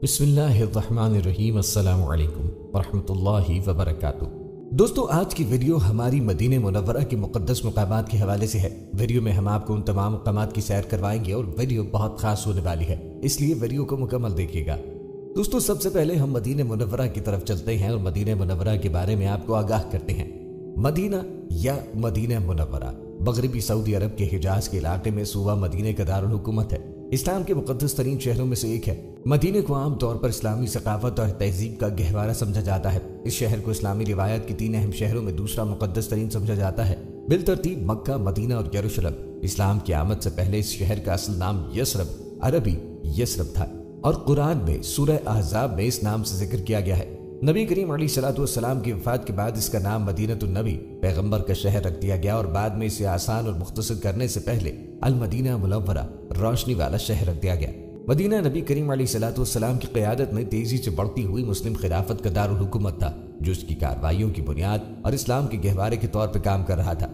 بسم اللہ الرحمن الرحیم۔ السلام علیکم ورحمۃ اللہ وبرکاتہ۔ دوستو، آج کی ویڈیو ہماری مدینہ منورہ کے مقدس مقامات کے حوالے سے ہے۔ ویڈیو میں ہم آپ کو ان تمام مقامات کی سیر کروائیں گے اور ویڈیو بہت خاص ہونے والی ہے، اس لیے ویڈیو کو مکمل دیکھیے گا۔ دوستو، سب سے پہلے ہم مدینہ منورہ کی طرف چلتے ہیں اور مدینہ منورہ کے بارے میں آپ کو آگاہ کرتے ہیں۔ مدینہ یا مدینہ منورہ مغربی سعودی عرب کے حجاز کے علاقے میں صوبہ مدینہ کا دارالحکومت ہے۔ اسلام کے مقدس ترین شہروں میں سے ایک ہے۔ مدینہ کو عام طور پر اسلامی ثقافت اور تہذیب کا گہوارہ سمجھا جاتا ہے۔ اس شہر کو اسلامی روایت کی 3 اہم شہروں میں دوسرا مقدس ترین سمجھا جاتا ہے، بالترتیب مکہ، مدینہ اور یروشلم۔ اسلام کی آمد سے پہلے اس شہر کا اصل نام یثرب، عربی یثرب تھا، اور قرآن میں سورہ احزاب میں اس نام سے ذکر کیا گیا ہے۔ نبی کریم علیہ الصلوۃ والسلام کی وفات کے بعد اس کا نام مدینہ النبی، پیغمبر کا شہر، رکھ دیا گیا اور بعد میں اسے آسان اور مختصر کرنے سے پہلے المدینہ منورہ، روشنی والا شہر، رکھ دیا گیا۔ مدینہ نبی کریم علیہ الصلوۃ والسلام کی قیادت میں تیزی سے بڑھتی ہوئی مسلم خلافت کا دارالحکومت تھا، جو اس کی کارروائیوں کی بنیاد اور اسلام کے گہوارے کے طور پر کام کر رہا تھا۔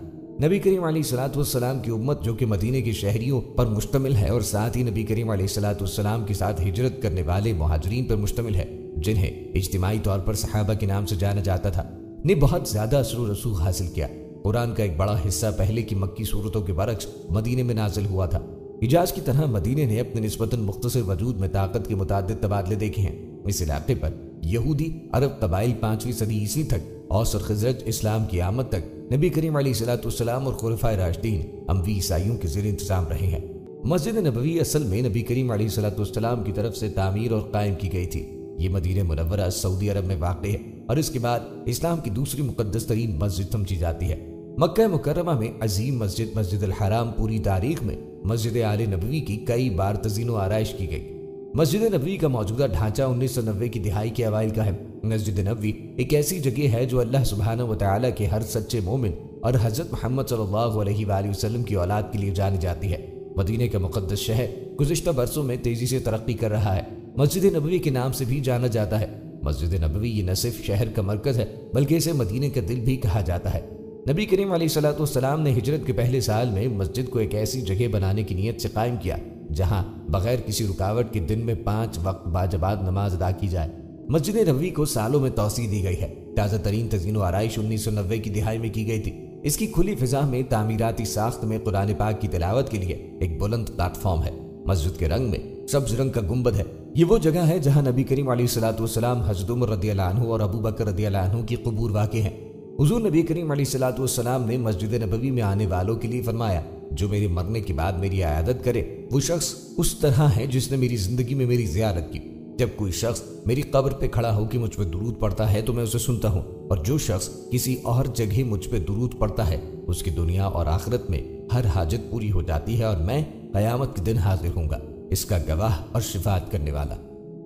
نبی کریم علیہ الصلوۃ والسلام کی امت، جو کہ مدینہ کے شہریوں پر مشتمل ہے اور ساتھ ہی نبی کریم علیہ الصلوۃ والسلام کے ساتھ ہجرت کرنے والے مہاجرین پر مشتمل ہے، جنہیں اجتماعی طور پر صحابہ کے نام سے جانا جاتا تھا، نے بہت زیادہ اثر و رسوخ حاصل کیا۔ قرآن کا ایک بڑا حصہ پہلے کی مکی صورتوں کے برعکس مدینہ میں نازل ہوا تھا۔ حجاز کی طرح مدینہ نے اپنے نسبتاً مختصر وجود میں طاقت کے متعدد تبادلے دیکھے ہیں۔ اس علاقے پر یہودی عرب قبائل 5ویں صدی عیسوی تک، اوس اور خزرج اسلام کی آمد تک نبی کریم علیہ الصلوۃ والسلام اور خلفائے راشدین اموی عیسائیوں کے زیر انتظام رہے ہیں۔ مسجد نبوی اصل میں نبی کریم علیہ الصلوۃ والسلام کی طرف سے تعمیر اور قائم کی گئی تھی۔ یہ مدینہ منورہ سعودی عرب میں واقع ہے اور اس کے بعد اسلام کی دوسری مقدس ترین مسجد سمجھی جاتی ہے۔ مکہ مکرمہ میں عظیم مسجد، مسجد الحرام، پوری تاریخ میں مسجد آل نبوی کی کئی بار تزئین و آرائش کی گئی۔ مسجد نبوی کا موجودہ ڈھانچہ 1990 کی دہائی کے اوائل کا ہے۔ مسجد نبوی ایک ایسی جگہ ہے جو اللہ سبحانہ و تعالیٰ کے ہر سچے مومن اور حضرت محمد صلی اللہ علیہ وآلہ وسلم کی اولاد کے لیے جانی جاتی ہے۔ مدینہ کا مقدس شہر گزشتہ برسوں میں تیزی سے ترقی کر رہا ہے۔ مسجد نبوی کے نام سے بھی جانا جاتا ہے۔ مسجد نبوی یہ نہ صرف شہر کا مرکز ہے بلکہ اسے مدینہ کا دل بھی کہا جاتا ہے۔ نبی کریم علیہ الصلوۃ والسلام نے ہجرت کے پہلے سال میں مسجد کو ایک ایسی جگہ بنانے کی نیت سے قائم کیا جہاں بغیر کسی رکاوٹ کے دن میں 5 وقت باجماعت نماز ادا کی جائے۔ مسجد نبوی کو سالوں میں توسیع دی گئی ہے۔ تازہ ترین تزئین و آرائش 1990 کی دہائی میں کی گئی تھی۔ اس کی کھلی فضا میں تعمیراتی ساخت میں قرآن پاک کی تلاوت کے لیے ایک بلند پلیٹ فارم ہے۔ مسجد کے رنگ میں سبز رنگ کا گنبد ہے۔ یہ وہ جگہ ہے جہاں نبی کریم علیہ الصلوۃ والسلام، حضرت عمر رضی اللہ عنہ اور ابو بکر رضی اللہ عنہ کی قبور واقع ہیں۔ حضور نبی کریم علیہ الصلوۃ والسلام نے مسجد نبوی میں آنے والوں کے لیے فرمایا، جو میرے مرنے کے بعد میری عیادت کرے وہ شخص اس طرح ہے جس نے میری زندگی میں میری زیارت کی۔ جب کوئی شخص میری قبر پہ کھڑا ہو کے مجھ پہ درود پڑھتا ہے تو میں اسے سنتا ہوں، اور جو شخص کسی اور جگہ مجھ پہ درود پڑھتا ہے اس کی دنیا اور آخرت میں ہر حاجت پوری ہو جاتی ہے، اور میں قیامت کے دن حاضر ہوں گا، اس کا گواہ اور شفاعت کرنے والا۔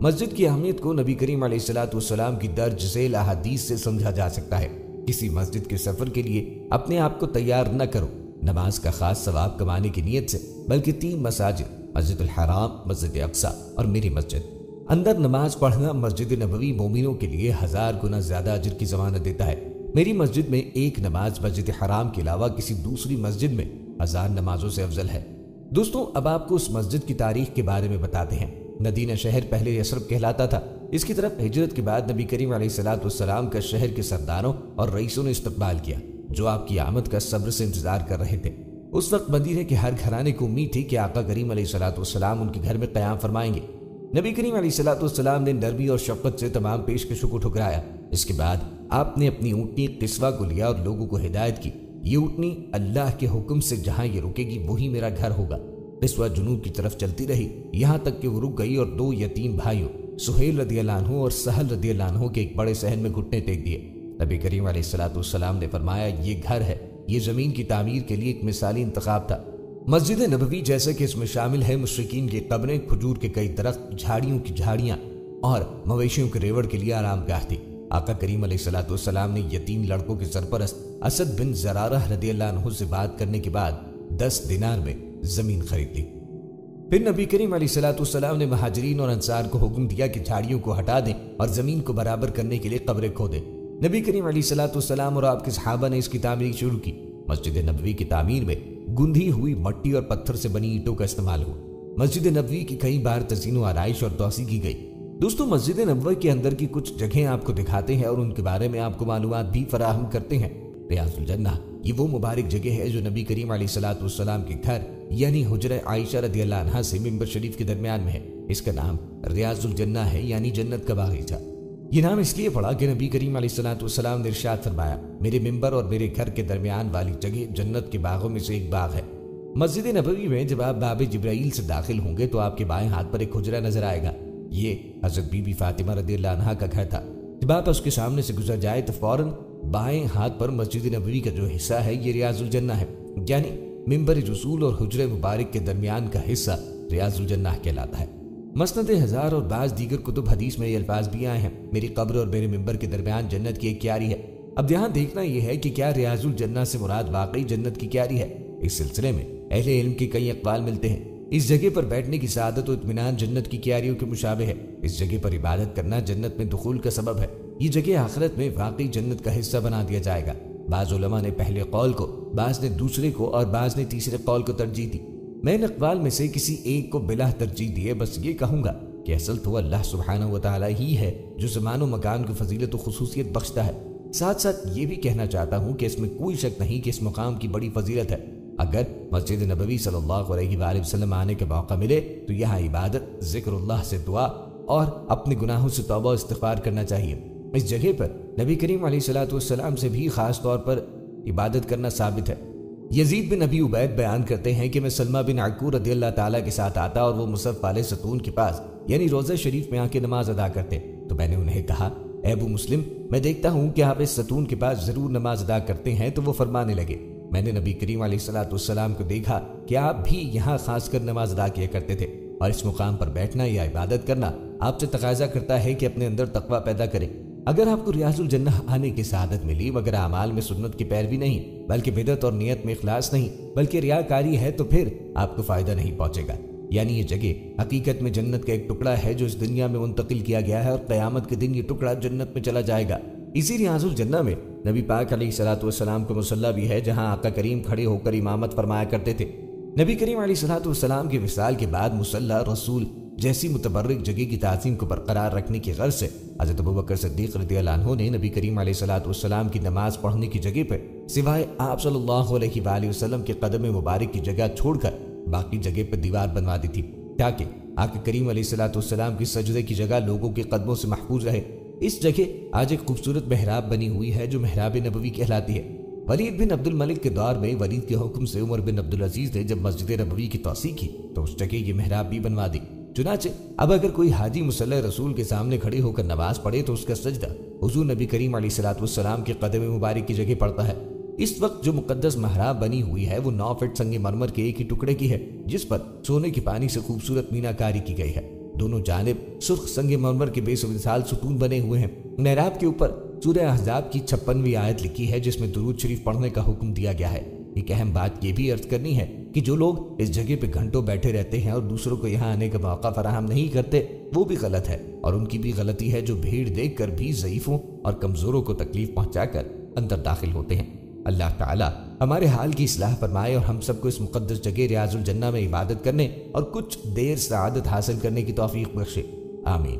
مسجد کی اہمیت کو نبی کریم علیہ الصلوۃ والسلام کی درج ذیل احادیث سے سمجھا جا سکتا ہے۔ کسی مسجد کے سفر کے لیے اپنے آپ کو تیار نہ کرو نماز کا خاص ثواب کمانے کی نیت سے، بلکہ 3 مساجد، مسجد الحرام، مسجد اقصی اور میری مسجد، اندر نماز پڑھنا مسجد نبوی مومنوں کے لیے 1000 گنا زیادہ اجر کی ضمانت دیتا ہے۔ میری مسجد میں ایک نماز مسجد حرام کے علاوہ کسی دوسری مسجد میں 1000 نمازوں سے افضل ہے۔ دوستوں، اب آپ کو اس مسجد کی تاریخ کے بارے میں بتاتے ہیں۔ مدینہ شہر پہلے یثرب کہلاتا تھا۔ اس کی طرف ہجرت کے بعد نبی کریم علیہ الصلوۃ والسلام کا شہر کے سرداروں اور رئیسوں نے استقبال کیا، جو آپ کی آمد کا صبر سے انتظار کر رہے تھے۔ اس وقت مدینہ کے ہر گھرانے کو امید تھی کہ آقا کریم علیہ الصلوۃ والسلام ان کے گھر میں قیام فرمائیں گے۔ نبی کریم علیہ الصلوۃ والسلام نے نرمی اور شفقت سے تمام پیشکشوں کو ٹھکرایا۔ اس کے بعد آپ نے اپنی اونٹنی قصوہ کو لیا اور لوگوں کو ہدایت کی، یہ اونٹنی اللہ کے حکم سے جہاں یہ رکے گی وہی میرا گھر ہوگا۔ قصوہ جنوب کی طرف چلتی رہی، یہاں تک کہ وہ رک گئی اور 2 یتیم بھائیوں سہیل رضی اللہ عنہ اور سہل رضی اللہ عنہ کے ایک بڑے صحن میں گھٹنے ٹیک دیے۔ نبی کریم علیہ الصلوۃ والسلام نے فرمایا، یہ گھر ہے، یہ زمین کی تعمیر کے لیے ایک مثالی انتخاب تھا۔ مسجد نبوی جیسے کہ اس میں شامل ہے مشرکین کی قبریں، کھجور کے کئی درخت، جھاڑیوں کی جھاڑیاں اور مویشیوں کے ریوڑ کے لیے آرام گاہ تھی۔ آقا کریم علیہ الصلوۃ والسلام نے یتیم لڑکوں کے سرپرست اسد بن زرارہ رضی اللہ عنہ سے بات کرنے کے بعد 10 دینار میں زمین خرید لی۔ پھر نبی کریم علیہ الصلوۃ والسلام نے مہاجرین اور انصار کو حکم دیا کہ جھاڑیوں کو ہٹا دیں اور زمین کو برابر کرنے کے لیے قبریں کھودیں۔ نبی کریم علیہ الصلوۃ والسلام اور آپ کے صحابہ نے اس کی تعمیر شروع کی۔ مسجد نبوی کی تعمیر میں گندھی ہوئی مٹی اور پتھر سے بنی اینٹوں کا استعمال ہوا۔ مسجد نبوی کی کئی بار تزئین و آرائش اور توسیع کی گئی۔ دوستوں مسجد نبوی کے اندر کی کچھ جگہیں آپ کو دکھاتے ہیں اور ان کے بارے میں آپ کو معلومات بھی فراہم کرتے ہیں۔ ریاض الجنہ یہ وہ مبارک جگہ ہے جو نبی کریم علیہ الصلوۃ والسلام کے گھر یعنی حجرہ عائشہ رضی اللہ عنہا سے ممبر شریف کے درمیان میں ہے۔ اس کا نام ریاض الجنہ ہے یعنی جنت کا باغیچہ۔ یہ نام اس لیے پڑا کہ نبی کریم علیہ الصلوۃ والسلام نے ارشاد فرمایا، میرے ممبر اور میرے گھر کے درمیان والی جگہ جنت کے باغوں میں سے ایک باغ ہے۔ مسجد نبوی میں جب آپ باب جبرائیل سے داخل ہوں گے تو آپ کے بائیں ہاتھ پر ایک حجرہ نظر آئے گا۔ یہ حضرت بی بی فاطمہ رضی اللہ عنہا کا گھر تھا۔ جب آپ اس کے سامنے سے گزر جائے تو فوراً بائیں ہاتھ پر مسجد نبوی کا جو حصہ ہے یہ ریاض الجنہ ہے، یعنی ممبر رسول اور حجرہ مبارک کے درمیان کا حصہ ریاض الجنہ کہلاتا ہے۔ مسند ہزار اور بعض دیگر کتب حدیث میں یہ الفاظ بھی آئے ہیں، میری قبر اور میرے ممبر کے درمیان جنت کی ایک کیاری ہے۔ اب یہاں دیکھنا یہ ہے کہ کیا ریاض الجنہ سے مراد واقعی جنت کی کیاری ہے؟ اس سلسلے میں اہل علم کے کئی اقوال ملتے ہیں۔ اس جگہ پر بیٹھنے کی سعادت و اطمینان جنت کی کیاریوں کے مشابہ ہے۔ اس جگہ پر عبادت کرنا جنت میں دخول کا سبب ہے۔ یہ جگہ آخرت میں واقعی جنت کا حصہ بنا دیا جائے گا۔ بعض علماء نے پہلے قول کو، بعض نے دوسرے کو اور بعض نے تیسرے قول کو ترجیح دی۔ میں ان اقوال میں سے کسی ایک کو بلا ترجیح دیے بس یہ کہوں گا کہ اصل تو اللہ سبحانہ و تعالی ہی ہے جو زمان و مکان کو فضیلت و خصوصیت بخشتا ہے۔ ساتھ ساتھ یہ بھی کہنا چاہتا ہوں کہ اس میں کوئی شک نہیں کہ اس مقام کی بڑی فضیلت ہے۔ اگر مسجد نبوی صلی اللہ علیہ وآلہ وسلم آنے کا موقع ملے تو یہاں عبادت، ذکر اللہ سے دعا اور اپنے گناہوں سے توبہ و استغفار کرنا چاہیے۔ اس جگہ پر نبی کریم علیہ الصلوۃ والسلام سے بھی خاص طور پر عبادت کرنا ثابت ہے۔ یزید بن ابی عبید بیان کرتے ہیں کہ میں سلمہ بن عکور رضی اللہ تعالیٰ کے ساتھ آتا اور وہ مصحف والے ستون کے پاس یعنی روضہ شریف میں آ کے نماز ادا کرتے تو میں نے انہیں کہا، اے ابو مسلم، میں دیکھتا ہوں کہ آپ اس ستون کے پاس ضرور نماز ادا کرتے ہیں۔ تو وہ فرمانے لگے، میں نے نبی کریم علیہ الصلوۃ والسلام کو دیکھا کہ آپ بھی یہاں خاص کر نماز ادا کیا کرتے تھے، اور اس مقام پر بیٹھنا یا عبادت کرنا آپ سے تقاضا کرتا ہے کہ اپنے اندر تقویٰ پیدا کریں۔ اگر آپ کو ریاض الجنہ آنے کی سعادت ملی مگر اعمال میں سنت کی پیروی نہیں بلکہ بدعت اور نیت میں اخلاص نہیں بلکہ ریاکاری ہے تو پھر آپ کو فائدہ نہیں پہنچے گا۔ یعنی یہ جگہ حقیقت میں جنت کا ایک ٹکڑا ہے جو اس دنیا میں منتقل کیا گیا ہے اور قیامت کے دن یہ ٹکڑا جنت میں چلا جائے گا۔ اسی ریاض الجنہ میں نبی پاک علیہ الصلوۃ والسلام کا مصلی بھی ہے جہاں آقا کریم کھڑے ہو کر امامت فرمایا کرتے تھے۔ نبی کریم علیہ الصلوۃ والسلام کے وصال کے بعد مصلی رسول جیسی متبرک جگہ کی تعظیم کو برقرار رکھنے کی غرض سے حضرت ابوبکر صدیق رضی اللہ عنہ نے نبی کریم علیہ الصلوۃ والسلام کی نماز پڑھنے کی جگہ پر سوائے آپ صلی اللہ علیہ وآلہ وسلم کے قدم مبارک کی جگہ چھوڑ کر باقی جگہ پر دیوار بنوا دی تھی تاکہ آقا کریم علیہ الصلوۃ والسلام کی سجدے کی جگہ لوگوں کے قدموں سے محفوظ رہے۔ اس جگہ آج ایک خوبصورت محراب بنی ہوئی ہے جو محراب نبوی کہلاتی ہے۔ ولید بن عبد الملک کے دور میں ولید کے حکم سے عمر بن عبد العزیز نے جب مسجد نبوی کی توسیع کی تو اس جگہ یہ محراب بھی بنوا دی۔ چنانچہ اب اگر کوئی حاجی مصلی رسول کے سامنے کھڑے ہو کر نماز پڑھے تو اس کا سجدہ حضور نبی کریم علیہ الصلوۃ والسلام کے قدم مبارک کی جگہ پڑتا ہے۔ اس وقت جو مقدس محراب بنی ہوئی ہے وہ 9 فٹ سنگ مرمر کے ایک ہی ٹکڑے کی ہے جس پر سونے کے پانی سے خوبصورت مینا کاری کی گئی ہے۔ دونوں جانب سرخ سنگ مرمر کے بے مثال ستون بنے ہوئے ہیں۔ محراب کے اوپر سورہ احزاب کی 56ویں آیت لکھی ہے جس میں درود شریف پڑھنے کا حکم دیا گیا ہے۔ ایک اہم بات یہ بھی عرض کرنی ہے کہ جو لوگ اس جگہ پہ گھنٹوں بیٹھے رہتے ہیں اور دوسروں کو یہاں آنے کا موقع فراہم نہیں کرتے وہ بھی غلط ہے، اور ان کی بھی غلطی ہے جو بھیڑ دیکھ کر بھی ضعیفوں اور کمزوروں کو تکلیف پہنچا کر اندر داخل ہوتے ہیں۔ اللہ تعالی ہمارے حال کی اصلاح فرمائے اور ہم سب کو اس مقدس جگہ ریاض الجنہ میں عبادت کرنے اور کچھ دیر سعادت حاصل کرنے کی توفیق بخشے، آمین۔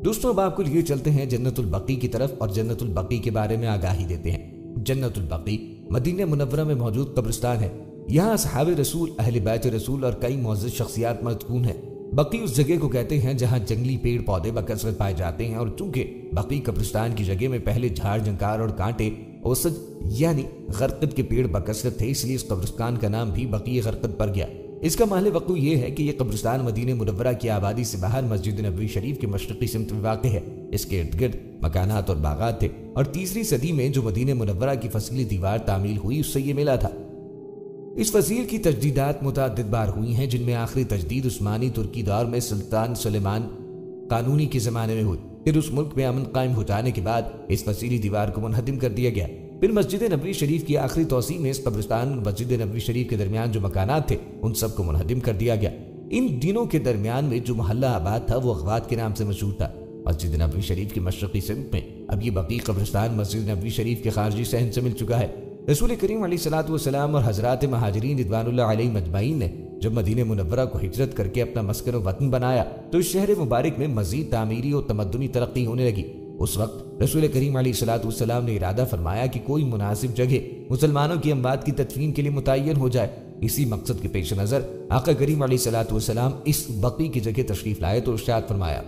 دوستوں اب آپ کو لیے چلتے ہیں جنت البقیع کی طرف اور جنت البقیع کے بارے میں آگاہی دیتے ہیں۔ جنت البقیع مدینہ منورہ میں موجود قبرستان ہے۔ یہاں اصحاب رسول، اہل بیت رسول اور کئی معزز شخصیات مدفون ہیں۔ بقیع اس جگہ کو کہتے ہیں جہاں جنگلی پیڑ پودے بکثرت پائے جاتے ہیں، اور چونکہ بقیع قبرستان کی جگہ میں پہلے جھاڑ جھنکار اور کانٹے اوسج یعنی غرقد کے پیڑ بکثرت تھے، اس لیے اس قبرستان کا نام بھی بقیع غرقد پڑ گیا۔ اس کا محل وقوع یہ ہے کہ یہ قبرستان مدینہ منورہ کی آبادی سے باہر مسجد نبوی شریف کے مشرقی سمت میں واقع ہے۔ اس کے ارد گرد مکانات اور باغات تھے، اور 3 صدی میں جو مدینہ منورہ کی فصیلی دیوار تعمیل ہوئی اس سے یہ ملا تھا۔ اس فصیل کی تجدیدات متعدد بار ہوئی ہیں جن میں آخری تجدید عثمانی ترکی دور میں سلطان سلیمان قانونی کے زمانے میں ہوئی۔ پھر اس ملک میں امن قائم ہو جانے کے بعد اس فصیلی دیوار کو منہدم کر دیا گیا۔ پھر مسجد نبوی شریف کی آخری توسیع میں اس قبرستان اور مسجد نبوی شریف کے درمیان جو مکانات تھے ان سب کو منہدم کر دیا گیا۔ ان دنوں کے درمیان میں جو محلہ آباد تھا وہ اغوات کے نام سے مشہور تھا۔ مسجد نبوی شریف کی مشرقی سمت میں اب یہ بقیع قبرستان مسجد نبوی شریف کے خارجی صحن سے مل چکا ہے۔ رسول کریم علیہ الصلوۃ والسلام اور حضرات مہاجرین رضوان اللہ علیہم اجمعین نے جب مدینہ منورہ کو ہجرت کر کے اپنا مسکن و وطن بنایا تو اس شہر مبارک میں مزید تعمیری اور تمدنی ترقی ہونے لگی۔ اس وقت رسول کریم علیہ السلام نے ارادہ فرمایا کہ کوئی مناسب جگہ مسلمانوں کی اموات کی تدفین کے لیے متعین ہو جائے۔ اسی مقصد کے پیش نظر آقا کریم علیہ السلام اس بقیع کی جگہ تشریف لائے تو ارشاد فرمایا،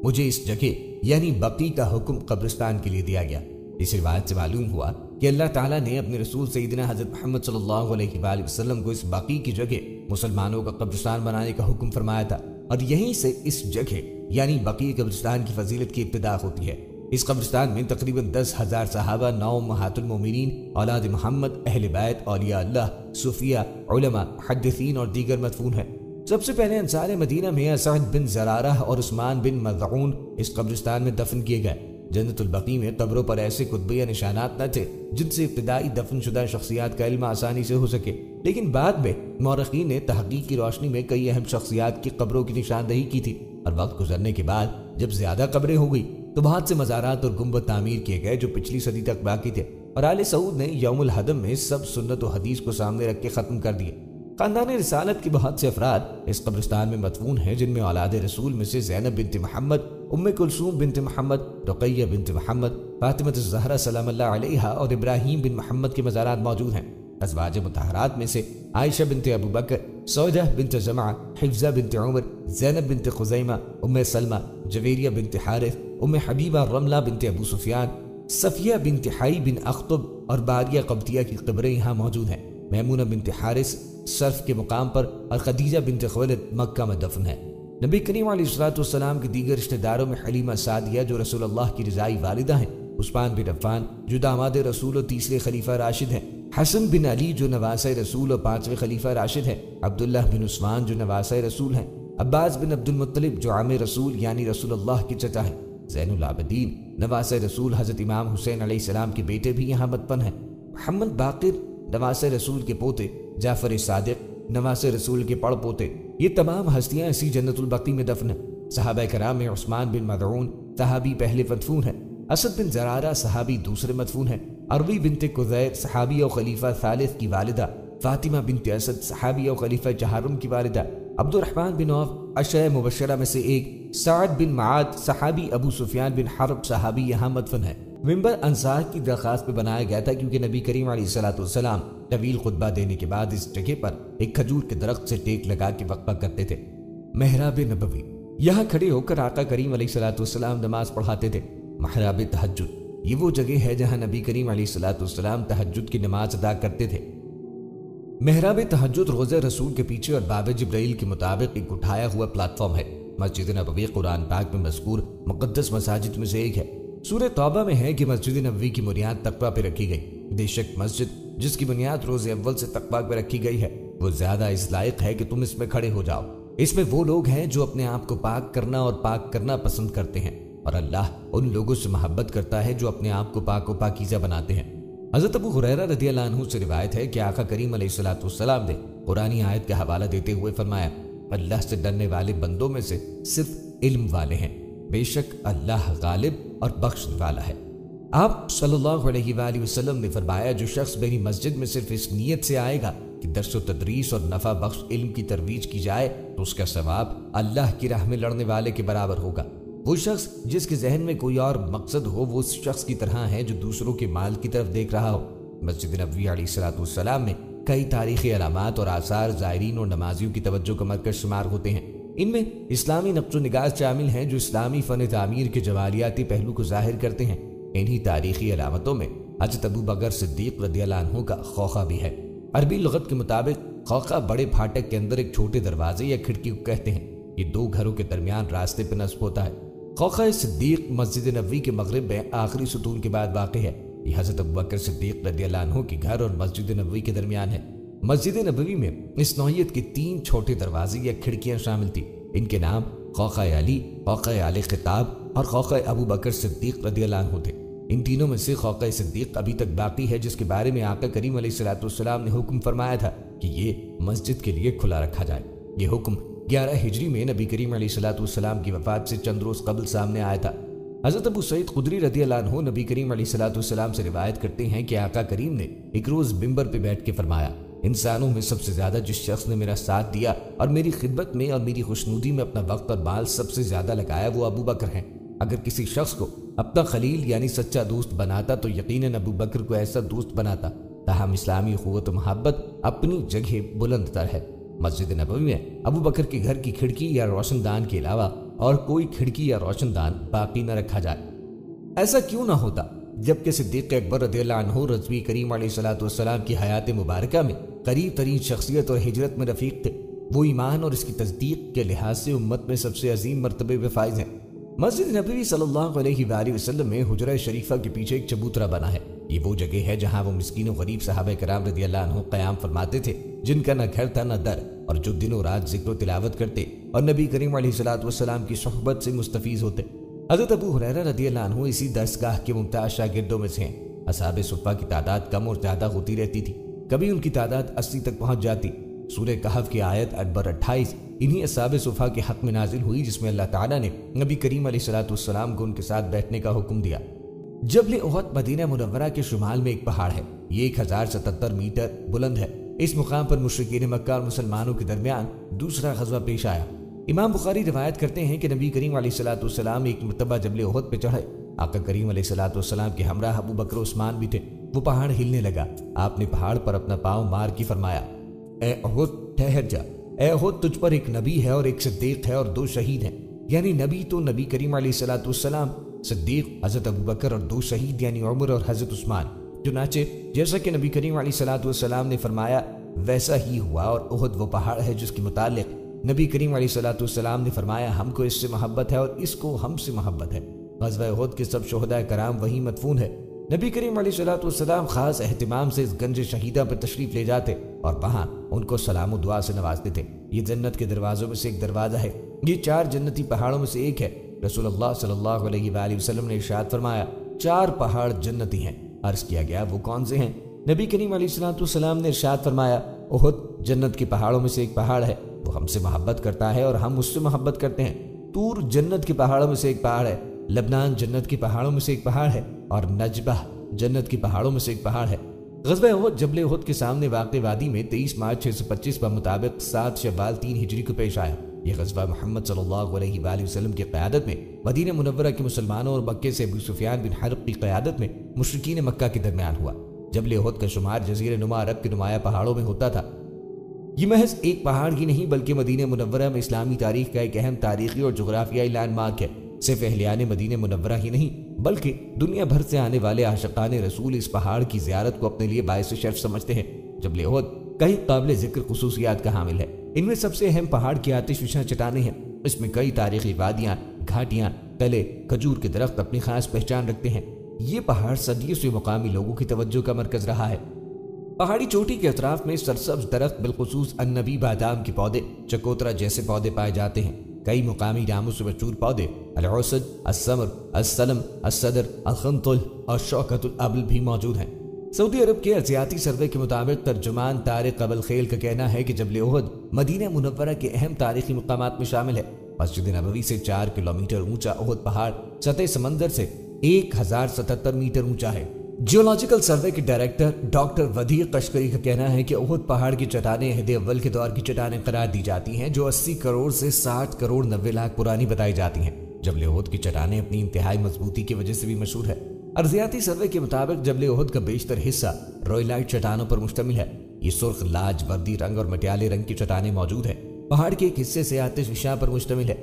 مجھے اس جگہ یعنی بقیع کا حکم قبرستان کے لیے دیا گیا۔ اس روایت سے معلوم ہوا کہ اللہ تعالیٰ نے اپنے رسول سیدنا حضرت محمد صلی اللہ علیہ وآلہ وسلم کو اس بقیع کی جگہ مسلمانوں کا قبرستان بنانے کا حکم فرمایا تھا، اور یہیں سے اس جگہ یعنی بقیع قبرستان کی فضیلت کی ابتدا ہوتی ہے۔ اس قبرستان میں تقریباً 10,000 صحابہ، 9 امہات المومنین، اولاد محمد، اہل بیت، اولیاء اللہ، صوفیاء، علماء، محدثین اور دیگر مدفون ہیں۔ سب سے پہلے انصار مدینہ میں اسعد بن زرارہ اور عثمان بن مذعون اس قبرستان میں دفن کیے گئے۔ جنت البقیع میں قبروں پر ایسے کتبے یا نشانات نہ تھے جن سے ابتدائی دفن شدہ شخصیات کا علم آسانی سے ہو سکے، لیکن بعد میں مورخین نے تحقیق کی روشنی میں کئی اہم شخصیات کی قبروں کی نشاندہی کی تھی، اور وقت گزرنے کے بعد جب زیادہ قبریں ہو گئی تو بہت سے مزارات اور گنبد تعمیر کیے گئے جو پچھلی صدی تک باقی تھے، اور آل سعود نے یوم الہدم میں سب سنت و حدیث کو سامنے رکھ کے ختم کر دیے۔ خاندان رسالت کے بہت سے افراد اس قبرستان میں مدفون ہیں، جن میں اولاد رسول میں سے زینب بنت محمد، ام کلثوم بنت محمد، رقیہ بنت محمد، فاطمہ الزہرا سلام اللہ علیہا اور ابراہیم بن محمد کے مزارات موجود ہیں۔ ازواج مطہرات میں سے عائشہ بنت ابو بکر، سودہ بنت زمعہ، حفظہ بنت عمر، زینب بنت خزیمہ، ام سلمہ، جویریہ بنت حارث، ام حبیبہ رملہ بنت ابو سفیان، صفیہ بنت حی بن اخطب اور باریہ قبطیہ کی قبریں یہاں موجود ہیں۔ میمونہ بنت حارث صرف کے مقام پر اور خدیجہ بنت خویلد مکہ میں دفن ہے۔ نبی کریم علیہ السلام کے دیگر رشتہ داروں میں حلیمہ سعدیہ جو رسول اللہ کی رضائی والدہ ہیں، عثمان بن عفان جو داماد رسول اور تیسرے خلیفہ راشد ہیں، حسن بن علی جو نواسہ رسول اور 5ویں خلیفہ راشد ہیں، عبداللہ بن عثمان جو نواسہ رسول ہیں، عباس بن عبد المطلب جو عم رسول یعنی رسول اللہ کی چچا ہیں، زین العابدین نواسہ رسول حضرت امام حسین علیہ السلام کے بیٹے بھی یہاں مدفن ہیں، محمد باقر نواسہ رسول کے پوتے، جعفر صادق نواسہ رسول کے پڑ پوتے، یہ تمام ہستیاں اسی جنت البقیع میں دفن ہیں۔ صحابہ کرام میں عثمان بن مذعون صحابی پہلے مدفون ہیں، اسد بن زرارہ صحابی دوسرے مدفون ہیں، عروی بنت قذیر صحابی اور خلیفہ ثالث کی والدہ، فاطمہ بنت اسد صحابی اور خلیفہ چہارم کی والدہ، عبد الرحمن بن عوف عشرہ مبشرہ میں سے ایک، سعد بن معاذ صحابی، ابو سفیان بن حرب صحابی یہاں مدفن ہے۔ منبر انصار کی درخواست پہ بنایا گیا تھا کیونکہ نبی کریم علیہ السلام طویل خطبہ دینے کے بعد اس جگہ پر ایک کھجور کے درخت سے ٹیک لگا کے وقفہ کرتے تھے۔ محراب نبوی، یہاں کھڑے ہو کر آقا کریم علیہ السلام نماز پڑھاتے تھے۔ محراب تہجد، یہ وہ جگہ ہے جہاں نبی کریم علیہ السلام تہجد کی نماز ادا کرتے تھے۔ محراب تہجد روضہ رسول کے پیچھے اور باب جبرائیل کے مطابق ایک اٹھایا ہوا پلیٹ فارم ہے۔ مسجد نبوی قرآن پاک میں مذکور مقدس مساجد میں سے ایک ہے۔ سورہ توبہ میں ہے کہ مسجد نبوی کی بنیاد تقویٰ پہ رکھی گئی۔ بے شک مسجد جس کی بنیاد روز اول سے تقویٰ پہ رکھی گئی ہے وہ زیادہ اس لائق ہے کہ تم اس میں کھڑے ہو جاؤ۔ اس میں وہ لوگ ہیں جو اپنے آپ کو پاک کرنا اور پاک کرنا پسند کرتے ہیں، اور اللہ ان لوگوں سے محبت کرتا ہے جو اپنے آپ کو پاک و پاکیزہ بناتے ہیں۔ حضرت ابو ہریرہ رضی اللہ عنہ سے روایت ہے کہ آقا کریم علیہ السلام نے قرآنی آیت کا حوالہ دیتے ہوئے فرمایا، اللہ سے ڈرنے والے بندوں میں سے صرف علم والے ہیں، بے شک اللہ غالب اور بخشنے والا ہے۔ آپ صلی اللہ علیہ وآلہ وسلم نے فرمایا، جو شخص میری مسجد میں صرف اس نیت سے آئے گا کہ درس و تدریس اور نفع بخش علم کی ترویج کی جائے تو اس کا ثواب اللہ کی راہ میں لڑنے والے کے برابر ہوگا۔ وہ شخص جس کے ذہن میں کوئی اور مقصد ہو وہ اس شخص کی طرح ہے جو دوسروں کے مال کی طرف دیکھ رہا ہو۔ مسجد نبوی علیہ السلام میں کئی تاریخی علامات اور آثار زائرین اور نمازیوں کی توجہ کا مرکز شمار ہوتے ہیں۔ ان میں اسلامی نقش و نگار شامل ہیں جو اسلامی فن تعمیر کے جوالیاتی پہلو کو ظاہر کرتے ہیں۔ انہی تاریخی علامتوں میں حضرت ابو بکر صدیق رضی اللہ عنہ کا خوخہ بھی ہے۔ عربی لغت کے مطابق خوخہ بڑے پھاٹک کے اندر ایک چھوٹے دروازے یا کھڑکی کو کہتے ہیں۔ یہ دو گھروں کے درمیان راستے پہ نصب ہوتا ہے۔ خوخہ صدیق مسجد نبوی کے مغرب میں آخری ستون کے بعد واقع ہے۔ یہ حضرت ابو بکر صدیق رضی اللہ عنہ کے گھر اور مسجد نبوی کے درمیان ہے۔ مسجد نبوی میں اس نوعیت کے 3 چھوٹے دروازے یا کھڑکیاں شامل تھیں۔ ان کے نام خوخہ علی، خوخہ آل خطاب اور خوخہ ابو بکر صدیق رضی اللہ عنہ تھے۔ ان تینوں میں سے خوخہ صدیق ابھی تک باقی ہے، جس کے بارے میں آقا کریم علیہ السلام نے حکم فرمایا تھا کہ یہ مسجد کے لیے کھلا رکھا جائے۔ یہ حکم 11 ہجری میں نبی کریم علیہ السلام کی وفات سے چند روز قبل سامنے آیا تھا۔ حضرت ابو سعید خدری رضی اللہ عنہ نبی کریم علیہ السلام سے روایت کرتے ہیں کہ آقا کریم نے ایک روز منبر پہ بیٹھ کے فرمایا، انسانوں میں سب سے زیادہ جس شخص نے میرا ساتھ دیا اور میری خدمت میں اور میری خوشنودی میں اپنا وقت اور مال سب سے زیادہ لگایا وہ ابو بکر ہیں۔ اگر کسی شخص کو اپنا خلیل یعنی سچا دوست بناتا تو یقیناً ابو بکر کو ایسا دوست بناتا۔ تاہم اسلامی قوت و محبت اپنی جگہ بلند تر ہے۔ مسجد نبوی میں ابو بکر کے گھر کی کھڑکی یا روشن دان کے علاوہ اور کوئی کھڑکی یا روشن دان باقی نہ رکھا جائے۔ ایسا کیوں نہ ہوتا جبکہ صدیق اکبر رضی اللہ عنہ رضوی کریم علیہ السلام کی حیات مبارکہ میں قریب ترین شخصیت اور ہجرت میں رفیق تھے۔ وہ ایمان اور اس کی تصدیق کے لحاظ سے امت میں سب سے عظیم مرتبے پہ فائز ہیں۔ مسجد نبوی صلی اللہ علیہ وآلہ وسلم میں حجرہ شریفہ کے پیچھے ایک چبوترا بنا ہے۔ یہ وہ جگہ ہے جہاں وہ مسکین و غریب صحابہ کرام رضی اللہ عنہ قیام فرماتے تھے، جن کا نہ گھر تھا نہ در، اور جو دن و رات ذکر و تلاوت کرتے اور نبی کریم علیہ السلام کی صحبت سے مستفیض ہوتے۔ حضرت ابو ہریرہ رضی اللہ عنہ اسی درسگاہ کے ممتاز شاگردوں میں سے ہیں۔ اصحاب صفہ کی تعداد کم اور زیادہ ہوتی رہتی تھی، کبھی ان کی تعداد 80 تک پہنچ جاتی۔ سورہ کہف کی آیت نمبر 28 انہی اصحاب صفہ کے حق میں نازل ہوئی، جس میں اللہ تعالیٰ نے نبی کریم علیہ السلام کو ان کے ساتھ بیٹھنے کا حکم دیا۔ جبل احد مدینہ منورہ کے شمال میں ایک پہاڑ ہے۔ یہ 1077 میٹر بلند ہے۔ اس مقام پر مشرکین مکہ اور مسلمانوں کے درمیان دوسرا غزوہ پیش آیا۔ امام بخاری روایت کرتے ہیں کہ نبی کریم علیہ السلام ایک مرتبہ جبل احد پہ چڑھے۔ آقا کریم علیہ السلام کے ہمراہ ابو بکر عثمان بھی تھے۔ وہ پہاڑ ہلنے لگا۔ آپ نے پہاڑ پر اپنا پاؤں مار کے فرمایا، اے احد ٹھہر جا۔ اے احد تجھ پر ایک نبی ہے اور ایک صدیق ہے اور 2 شہید ہیں۔ یعنی نبی تو نبی کریم علیہ السلام، صدیق حضرت ابو بکر اور 2 شہید یعنی عمر اور حضرت عثمان۔ چنانچہ جیسا کہ نبی کریم علیہ السلام نے فرمایا ویسا ہی ہوا، اور احد وہ پہاڑ ہے جس کے متعلق نبی کریم علیہ السلام نے فرمایا ہم کو اس سے محبت ہے اور اس کو ہم سے محبت ہے۔ غزوہ احد کے سب شہداء کرام وہیں مدفون ہے۔ نبی کریم علیہ السلام خاص اہتمام سے اس گنج شہیدہ پر تشریف لے جاتے اور وہاں ان کو سلام و دعا سے نوازتے تھے۔ یہ جنت کے دروازوں میں سے ایک دروازہ ہے۔ یہ 4 جنتی پہاڑوں میں سے ایک ہے۔ رسول اللہ صلی اللہ علیہ وآلہ وسلم نے ارشاد فرمایا 4 پہاڑ جنتی ہیں۔ عرض کیا گیا وہ کون سے ہیں؟ نبی کریم علیہ السلام نے ارشاد فرمایا احد جنت کے پہاڑوں میں سے ایک پہاڑ ہے، وہ ہم سے محبت کرتا ہے اور ہم اس سے محبت کرتے ہیں۔ طور جنت کے پہاڑوں میں سے ایک پہاڑ ہے، لبنان جنت کے پہاڑوں میں سے ایک پہاڑ ہے، اور نجبہ جنت کے پہاڑوں میں سے ایک پہاڑ ہے۔ غزوہ احد جبل احد کے سامنے واقع وادی میں 23 مارچ 625 بمطابق 7 شوال 3 ہجری کو پیش آیا۔ یہ غزوہ محمد صلی اللہ علیہ وآلہ وسلم کی قیادت میں مدینہ منورہ کے مسلمانوں اور مکے سے ابو سفیان بن حرب کی قیادت میں مشرکین مکہ کے درمیان ہوا۔ جبل احد کا شمار جزیرہ نما عرب کے نمایاں پہاڑوں میں ہوتا تھا۔ یہ محض ایک پہاڑ ہی نہیں بلکہ مدینہ منورہ میں اسلامی تاریخ کا ایک اہم تاریخی اور جغرافیائی لینڈ مارک ہے۔ صرف اہلیان مدینہ منورہ ہی نہیں بلکہ دنیا بھر سے آنے والے عاشقان رسول اس پہاڑ کی زیارت کو اپنے لیے باعث شرف سمجھتے ہیں۔ جبل احد کئی قابل ذکر خصوصیات کا حامل ہے۔ ان میں سب سے اہم پہاڑ کی آتش فشاں چٹانیں ہیں۔ اس میں کئی تاریخی وادیاں، گھاٹیاں، قلعے، کھجور کے درخت اپنی خاص پہچان رکھتے ہیں۔ یہ پہاڑ صدیوں سے مقامی لوگوں کی توجہ کا مرکز رہا ہے۔ پہاڑی چوٹی کے اطراف میں سرسبز درخت بالخصوص النبی بادام کے پودے، چکوترا جیسے پودے پائے جاتے ہیں۔ کئی مقامی ناموں سے مشہور پودے العسد، السمر، السلم، الصدر، الخنطل اور شوکت الابل بھی موجود ہیں۔ سعودی عرب کے ارضیاتی سروے کے مطابق ترجمان طارق ابو الخیل کا کہنا ہے کہ جبل احد مدینہ منورہ کے اہم تاریخی مقامات میں شامل ہے۔ مسجد نبوی سے 4 کلومیٹر اونچا احد پہاڑ سطح سمندر سے 1077 میٹر اونچا ہے۔ جیولوجیکل سروے کے ڈائریکٹر ڈاکٹر ودیع قشقری کا کہنا ہے کہ احد پہاڑ کی چٹانیں عہد اول کے دور کی چٹانیں قرار دی جاتی ہیں، جو 80 کروڑ سے 60 کروڑ 90 لاکھ پرانی بتائی جاتی ہیں۔ جبل احد کی چٹانیں اپنی انتہائی مضبوطی کی وجہ سے بھی مشہور ہے۔ ارضیاتی سروے کے مطابق جبل احد کا بیشتر حصہ روئلائٹ چٹانوں پر مشتمل ہے۔ یہ سرخ لاج وردی رنگ اور مٹیالے رنگ کی چٹانیں موجود ہیں۔ پہاڑ کے ایک حصے سے آتش فشاں پر مشتمل ہے۔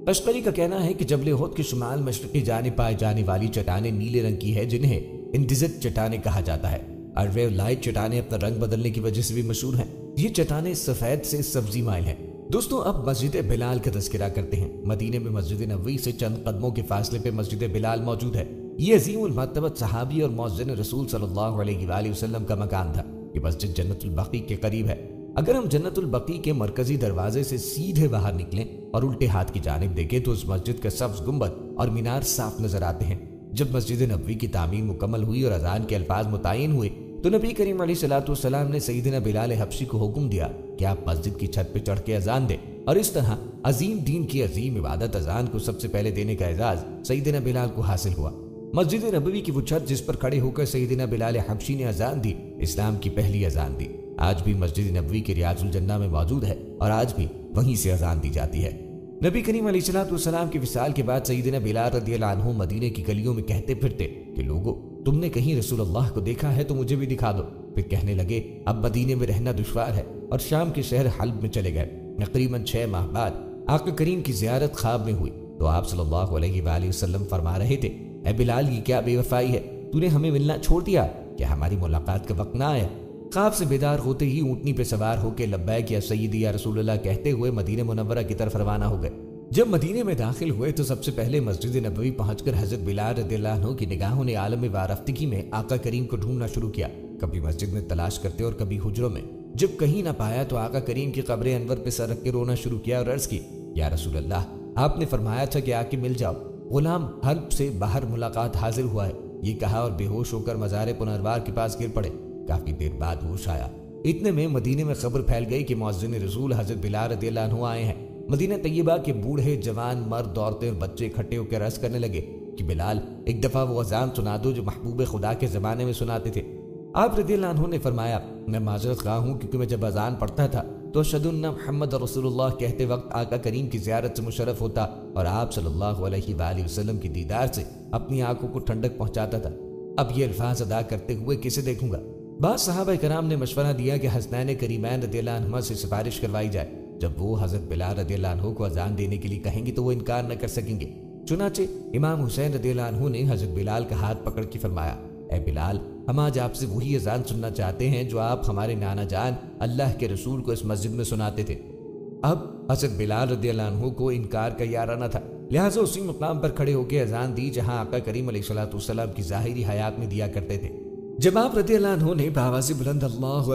قشقری کا کہنا ہے کہ جبل احد کے شمال مشرقی جانب پائے جانے والی چٹانیں نیلے رنگ کی ہے، جنہیں انڈیزٹ چٹانیں کہا جاتا ہے۔ اور لائٹ چٹانیں اپنا رنگ بدلنے کی وجہ سے بھی مشہور ہیں۔ یہ چٹانیں سفید سے سبزی مائل ہیں۔ دوستوں اب مسجد بلال کا تذکرہ کرتے ہیں۔ مدینے میں مسجد نبوی سے چند قدموں کے فاصلے پہ مسجد بلال موجود ہے۔ یہ عظیم المرتبت صحابی اور مؤذن رسول صلی اللہ علیہ وآلہ وسلم کا مکان تھا۔ یہ مسجد جنت البقیع کے قریب ہے۔ اگر ہم جنت البقیع کے مرکزی دروازے سے سیدھے باہر نکلیں اور الٹے ہاتھ کی جانب دیکھیں تو اس مسجد کا سبز گنبد اور مینار صاف نظر آتے ہیں۔ جب مسجد نبوی کی تعمیر مکمل ہوئی اور اذان کے الفاظ متعین ہوئے تو نبی کریم علیہ السلام نے سیدنا بلال حبشی کو حکم دیا کہ آپ مسجد کی چھت پہ چڑھ کے اذان دیں، اور اس طرح عظیم دین کی عظیم عبادت اذان کو سب سے پہلے دینے کا اعزاز سیدنا بلال کو حاصل ہوا۔ مسجد نبوی کی وہ چھت جس پر کھڑے ہو کر سیدنا بلال حبشی نے اذان دی، اسلام کی پہلی اذان دی۔ آج بھی مسجد نبوی کے ریاض الجنہ میں موجود ہے اور آج بھی وہیں سے اذان دی جاتی ہے۔ نبی کریم علیہ الصلوۃ والسلام کے وصال کے بعد سیدنا بلال رضی اللہ عنہ مدینے کی گلیوں میں کہتے پھرتے کہ لوگو، تم نے کہیں رسول اللہ کو دیکھا ہے تو مجھے بھی دکھا دو۔ پھر کہنے لگے اب مدینے میں رہنا دشوار ہے اور شام کے شہر حلب میں چلے گئے۔ تقریباً 6 ماہ بعد آقا کریم کی زیارت خواب میں ہوئی تو آپ صلی اللہ علیہ وآلہ وسلم فرما رہے تھے، اے بلال، یہ کیا بے وفائی ہے، تو نے ہمیں ملنا چھوڑ دیا، کیا ہماری ملاقات کا وقت نہ آیا؟ خواب سے بیدار ہوتے ہی اونٹنی پہ سوار ہو کے لبیک یا سیدی یا رسول اللہ کہتے ہوئے مدینہ منورہ کی طرف روانہ ہو گئے۔ جب مدینے میں داخل ہوئے تو سب سے پہلے مسجد نبوی پہنچ کر حضرت بلال رضی اللہ عنہ کی نگاہوں نے عالم وارفتگی میں آقا کریم کو ڈھونڈنا شروع کیا، کبھی مسجد میں تلاش کرتے اور کبھی حجروں میں۔ جب کہیں نہ پایا تو آقا کریم کی قبر انور پہ سر رکھ کے رونا شروع کیا اور عرض کی، یا رسول اللہ، آپ نے فرمایا تھا کہ آ کے مل جاؤ، غلام حلب سے باہر ملاقات حاضر ہوا ہے، یہ کہا اور بے ہوش ہو کر مزار پنروار کے پاس گر پڑے۔ کافی دیر بعد ہوش آیا، اتنے میں مدینے میں خبر پھیل گئی کہ مؤذن رسول حضرت بلال رضی اللہ عنہ آئے ہیں۔ مدینہ طیبہ کے بوڑھے جوان مرد عورتیں اور بچے اکٹھے ہو کے عرض کرنے لگے کہ بلال، ایک دفعہ وہ اذان سنا دو جو محبوب خدا کے زمانے میں سناتے تھے۔ آپ رضی اللہ عنہ نے فرمایا، میں معذرت خواہ ہوں کیونکہ میں جب اذان پڑھتا تھا تو اشہد ان محمد رسول اللہ کہتے وقت آقا کریم کی زیارت سے مشرف ہوتا اور آپ صلی اللہ علیہ وآلہ وسلم کی دیدار سے اپنی آنکھوں کو ٹھنڈک پہنچاتا تھا، اب یہ الفاظ ادا کرتے ہوئے کسے دیکھوں گا؟ بعض صحابہ کرام نے مشورہ دیا کہ حسنین کریمین رضی اللہ عنہما سے سفارش کروائی جائے، جب وہ حضرت بلال رضی اللہ عنہ کو اذان دینے کے لیے کہیں گے تو وہ انکار نہ کر سکیں گے۔ چنانچہ امام حسین رضی اللہ عنہ نے حضرت بلال کا ہاتھ پکڑ کے فرمایا، اے بلال، ہم آج آپ سے وہی اذان سننا چاہتے ہیں جو آپ ہمارے نانا جان اللہ کے رسول کو اس مسجد میں سناتے تھے۔ اب حضرت بلال رضی اللہ عنہ کو انکار کا یارہ نہ تھا، لہٰذا اسی مقام پر کھڑے ہو کے اذان دی جہاں آقا کریم علیہ الصلوۃ والسلام کی ظاہری حیات میں دیا کرتے تھے۔ جب آپ رضی اللہ عنہ نے بآواز بلند اللہ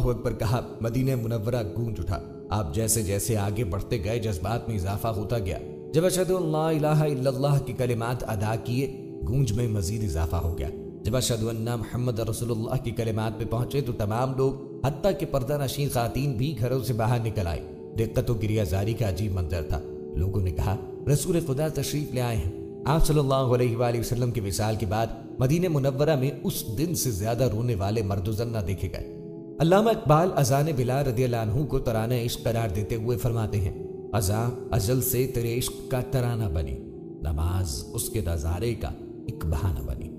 اکبر کہا، مدینہ منورہ گونج اٹھا۔ آپ جیسے جیسے آگے بڑھتے گئے جذبات میں اضافہ ہوتا گیا۔ جب اشہد ان لا الہ الا اللہ کے کلمات ادا کیے، گونج میں مزید اضافہ ہو گیا۔ جب اشہد ان محمد رسول اللہ کی کلمات پہ پہنچے تو تمام لوگ حتیٰ کہ پردہ نشین خواتین بھی گھروں سے باہر نکل آئے۔ دقت و گریہ زاری کا عجیب منظر تھا۔ لوگوں نے کہا، رسول خدا تشریف لے آئے ہیں۔ آپ صلی اللہ علیہ وآلہ وسلم کے وصال کے بعد مدینہ منورہ میں اس دن سے زیادہ رونے والے مرد و زن نہ دیکھے گئے۔ علامہ اقبال اذان بلال رضی اللہ عنہ کو ترانہ عشق قرار دیتے ہوئے فرماتے ہیں، اذان ازل سے تیرے عشق کا ترانہ بنی، نماز اس کے نظارے کا ایک بہانہ بنی۔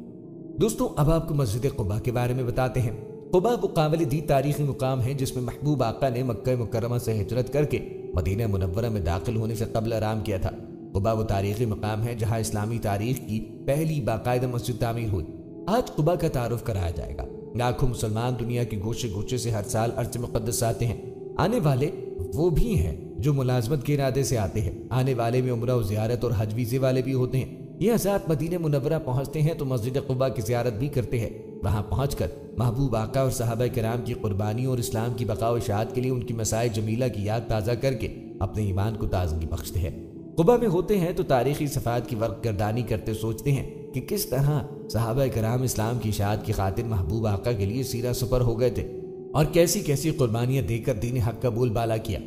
دوستوں، اب آپ کو مسجد قباء کے بارے میں بتاتے ہیں۔ قباء وہ قابل دید تاریخی مقام ہے جس میں محبوب آقا نے مکہ مکرمہ سے ہجرت کر کے مدینہ منورہ میں داخل ہونے سے قبل آرام کیا تھا۔ قباء وہ تاریخی مقام ہے جہاں اسلامی تاریخ کی پہلی باقاعدہ مسجد تعمیر ہوئی۔ آج قباء کا تعارف کرایا جائے گا۔ لاکھوں مسلمان دنیا کے گوشے گوشے سے ہر سال ارض مقدس آتے ہیں۔ آنے والے وہ بھی ہیں جو ملازمت کے ارادے سے آتے ہیں، آنے والے میں عمرہ و زیارت اور حج ویزے والے بھی ہوتے ہیں۔ یہ حضرات مدینہ منورہ پہنچتے ہیں تو مسجد قباء کی زیارت بھی کرتے ہیں۔ وہاں پہنچ کر محبوب آقا اور صحابہ کرام کی قربانی اور اسلام کی بقا و اشاعت کے لیے ان کی مسائل جمیلہ کی یاد تازہ کر کے اپنے ایمان کو تازگی بخشتے ہیں۔ قباء میں ہوتے ہیں تو تاریخی صفحات کی ورق گردانی کرتے سوچتے ہیں کہ کس طرح صحابہ کرام اسلام کی اشاعت کی خاطر محبوب آقا کے لیے سیرہ سفر ہو گئے تھے اور کیسی کیسی قربانیاں دے کر دین حق کا بول بالا کیا۔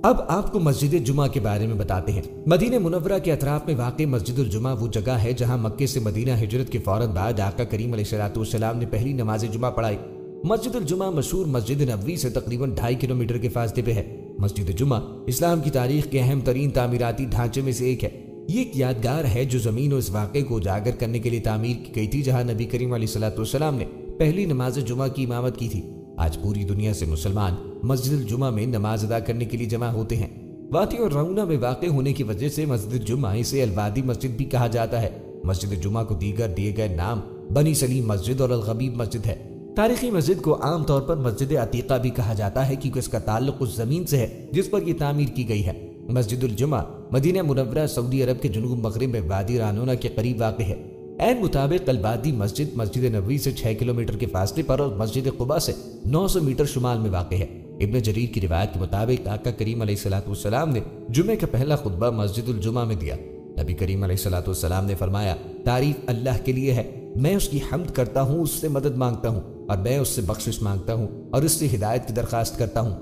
اب آپ کو مسجد جمعہ کے بارے میں بتاتے ہیں۔ مدینہ منورہ کے اطراف میں واقع مسجد الجمعہ وہ جگہ ہے جہاں مکے سے مدینہ ہجرت کے فوراً بعد آقا کریم علیہ الصلوۃ والسلام نے پہلی نماز جمعہ پڑھائی۔ مسجد الجمعہ مشہور مسجد نبوی سے تقریباً 2.5 کلومیٹر کے فاصلے پہ ہے۔ مسجد جمعہ اسلام کی تاریخ کے اہم ترین تعمیراتی ڈھانچے میں سے ایک ہے۔ یہ ایک یادگار ہے جو زمین و اس واقعے کو اجاگر کرنے کے لیے تعمیر کی گئی تھی جہاں نبی کریم علیہ الصلوۃ والسلام نے پہلی نماز جمعہ کی امامت کی تھی۔ آج پوری دنیا سے مسلمان مسجد الجمعہ میں نماز ادا کرنے کے لیے جمع ہوتے ہیں۔ واطی اور رعونہ میں واقع ہونے کی وجہ سے مسجد جمعہ اسے الوادی مسجد بھی کہا جاتا ہے۔ مسجد جمعہ کو دیگر دیے گئے نام بنی سلیم مسجد اور الغبیب مسجد ہے۔ تاریخی مسجد کو عام طور پر مسجد عتیقہ بھی کہا جاتا ہے کیونکہ اس کا تعلق اس زمین سے ہے جس پر یہ تعمیر کی گئی ہے۔ مسجد الجمعہ مدینہ منورہ سعودی عرب کے جنوب مغرب میں وادی رانونا کے قریب واقع ہے۔ عین مطابق الوادی مسجد مسجد نبوی سے 6 کلومیٹر کے فاصلے پر اور مسجد قباء سے 900 میٹر شمال میں واقع ہے۔ ابن جریر کی روایت کے مطابق آقا کریم علیہ الصلوۃ والسلام نے جمعے کا پہلا خطبہ مسجد الجمعہ میں دیا۔ نبی کریم علیہ الصلوۃ والسلام نے فرمایا، تعریف اللہ کے لیے ہے، میں اس کی حمد کرتا ہوں، اس سے مدد مانگتا ہوں اور میں اس سے بخشش مانگتا ہوں اور اس سے ہدایت کی درخواست کرتا ہوں۔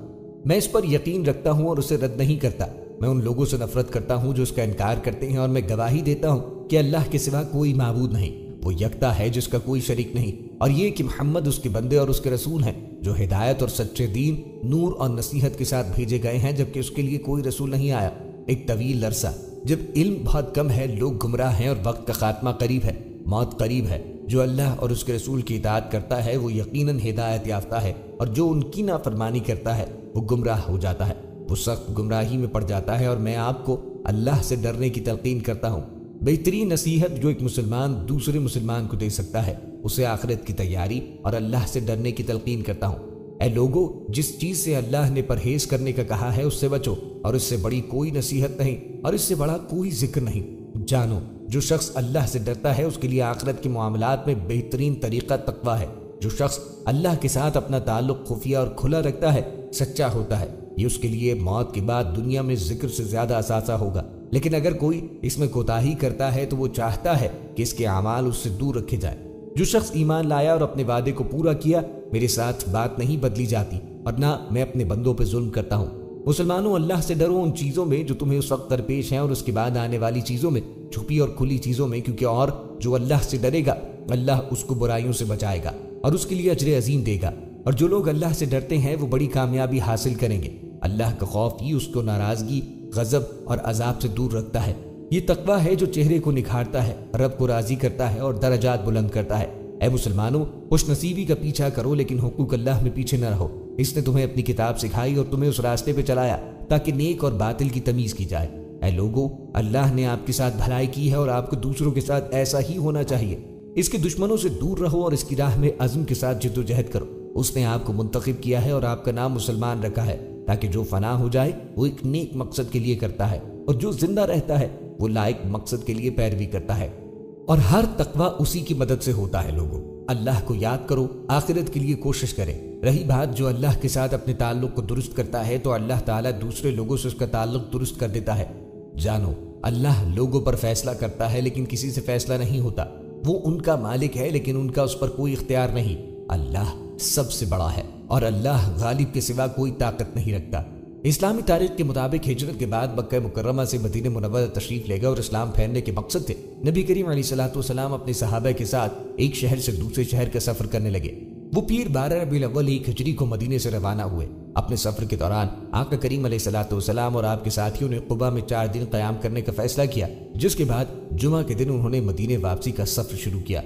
میں اس پر یقین رکھتا ہوں اور اسے رد نہیں کرتا۔ میں ان لوگوں سے نفرت کرتا ہوں جو اس کا انکار کرتے ہیں اور میں گواہی دیتا ہوں کہ اللہ کے سوا کوئی معبود نہیں۔ وہ یکتا ہے جس کا کوئی شریک نہیں، اور یہ کہ محمد اس کے بندے اور اس کے رسول ہیں جو ہدایت اور سچے دین، نور اور نصیحت کے ساتھ بھیجے گئے ہیں، جبکہ اس کے لیے کوئی رسول نہیں آیا۔ ایک طویل عرصہ جب علم بہت کم ہے، لوگ گمراہ ہیں اور وقت کا خاتمہ قریب ہے، موت قریب ہے، جو اللہ اور اس کے رسول کی اطاعت کرتا ہے وہ یقیناً ہدایت یافتہ ہے، اور جو ان کی نافرمانی کرتا ہے وہ گمراہ ہو جاتا ہے، وہ سخت گمراہی میں پڑ جاتا ہے۔ اور میں آپ کو اللہ سے ڈرنے کی تلقین کرتا ہوں۔ بہترین نصیحت جو ایک مسلمان دوسرے مسلمان کو دے سکتا ہے، اسے آخرت کی تیاری اور اللہ سے ڈرنے کی تلقین کرتا ہوں۔ اے لوگو، جس چیز سے اللہ نے پرہیز کرنے کا کہا ہے اس سے بچو، اور اس سے بڑی کوئی نصیحت نہیں اور اس سے بڑا کوئی ذکر نہیں۔ جانو، جو شخص اللہ سے ڈرتا ہے اس کے لیے آخرت کے معاملات میں بہترین طریقہ تقویٰ ہے۔ جو شخص اللہ کے ساتھ اپنا تعلق خفیہ اور کھلا رکھتا ہے، سچا ہوتا ہے، یہ اس کے لیے موت کے بعد دنیا میں ذکر سے زیادہ اثاثہ ہوگا۔ لیکن اگر کوئی اس میں کوتاہی کرتا ہے تو وہ چاہتا ہے کہ اس کے اعمال اس سے دور رکھے جائیں۔ جو شخص ایمان لایا اور اپنے وعدے کو پورا کیا، میرے ساتھ بات نہیں بدلی جاتی اور نہ میں اپنے بندوں پہ ظلم کرتا ہوں۔ مسلمانوں، اللہ سے ڈرو ان چیزوں میں جو تمہیں اس وقت درپیش ہیں اور اس کے بعد آنے والی چیزوں میں، چھپی اور کھلی چیزوں میں، کیونکہ اور جو اللہ سے ڈرے گا اللہ اس کو برائیوں سے بچائے گا اور اس کے لیے اجر عظیم دے گا۔ اور جو لوگ اللہ سے ڈرتے ہیں وہ بڑی کامیابی حاصل کریں گے۔ اللہ کا خوف ہی اس کو ناراضگی، غضب اور عذاب سے دور رکھتا ہے۔ یہ تقویٰ ہے جو چہرے کو نکھارتا ہے، رب کو راضی کرتا ہے اور درجات بلند کرتا ہے۔ اے مسلمانوں، خوش نصیبی کا پیچھا کرو لیکن حقوق اللہ میں پیچھے نہ رہو۔ اس نے تمہیں اپنی کتاب سکھائی اور تمہیں اس راستے پہ چلایا تاکہ نیک اور باطل کی تمیز کی جائے۔ اے لوگو، اللہ نے آپ کے ساتھ بھلائی کی ہے اور آپ کو دوسروں کے ساتھ ایسا ہی ہونا چاہیے۔ اس کے دشمنوں سے دور رہو اور اس کی راہ میں عزم کے ساتھ جد و جہد کرو۔ اس نے آپ کو منتخب کیا ہے اور آپ کا نام مسلمان رکھا ہے تاکہ جو فنا ہو جائے وہ ایک نیک مقصد کے لیے کرتا ہے، اور جو زندہ رہتا ہے وہ لائق مقصد کے لیے پیروی کرتا ہے، اور ہر تقویٰ اسی کی مدد سے ہوتا ہے۔ لوگوں، اللہ کو یاد کرو، آخرت کے لیے کوشش کریں۔ رہی بات جو اللہ کے ساتھ اپنے تعلق کو درست کرتا ہے تو اللہ تعالیٰ دوسرے لوگوں سے اس کا تعلق درست کر دیتا ہے۔ جانو، اللہ لوگوں پر فیصلہ کرتا ہے لیکن کسی سے فیصلہ نہیں ہوتا۔ وہ ان کا مالک ہے لیکن ان کا اس پر کوئی اختیار نہیں۔ اللہ سب سے بڑا ہے اور اللہ غالب کے سوا کوئی طاقت نہیں رکھتا۔ اسلامی تاریخ کے مطابق ہجرت کے بعد مکہ مکرمہ سے مدینہ منورہ تشریف لے گئے اور اسلام پھیلنے کے مقصد تھے نبی کریم علیہ الصلوۃ والسلام اپنے صحابہ کے ساتھ ایک شہر سے دوسرے شہر کا سفر کرنے لگے۔ وہ پیر 12 ربیع الاول 1 ہجری کو مدینے سے روانہ ہوئے۔ اپنے سفر کے دوران آقا کریم علیہ الصلوۃ والسلام اور آپ کے ساتھیوں نے قباء میں 4 دن قیام کرنے کا فیصلہ کیا، جس کے بعد جمعہ کے دن انہوں نے مدینے واپسی کا سفر شروع کیا۔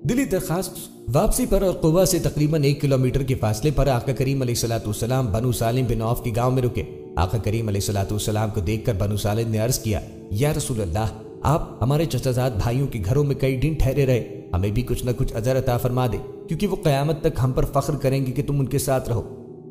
دلی درخواست واپسی پر اور قباء سے تقریباً 1 کلومیٹر کے فاصلے پر آقا کریم علیہ الصلوۃ والسلام بنو سالم بن عوف کے گاؤں میں رکے۔ آقا کریم علیہ الصلوۃ والسلام کو دیکھ کر بنو سالم نے عرض کیا، یا رسول اللہ، آپ ہمارے چچا زاد بھائیوں کے گھروں میں کئی دن ٹھہرے رہے، ہمیں بھی کچھ نہ کچھ اجر عطا فرما دے، کیونکہ وہ قیامت تک ہم پر فخر کریں گے کہ تم ان کے ساتھ رہو۔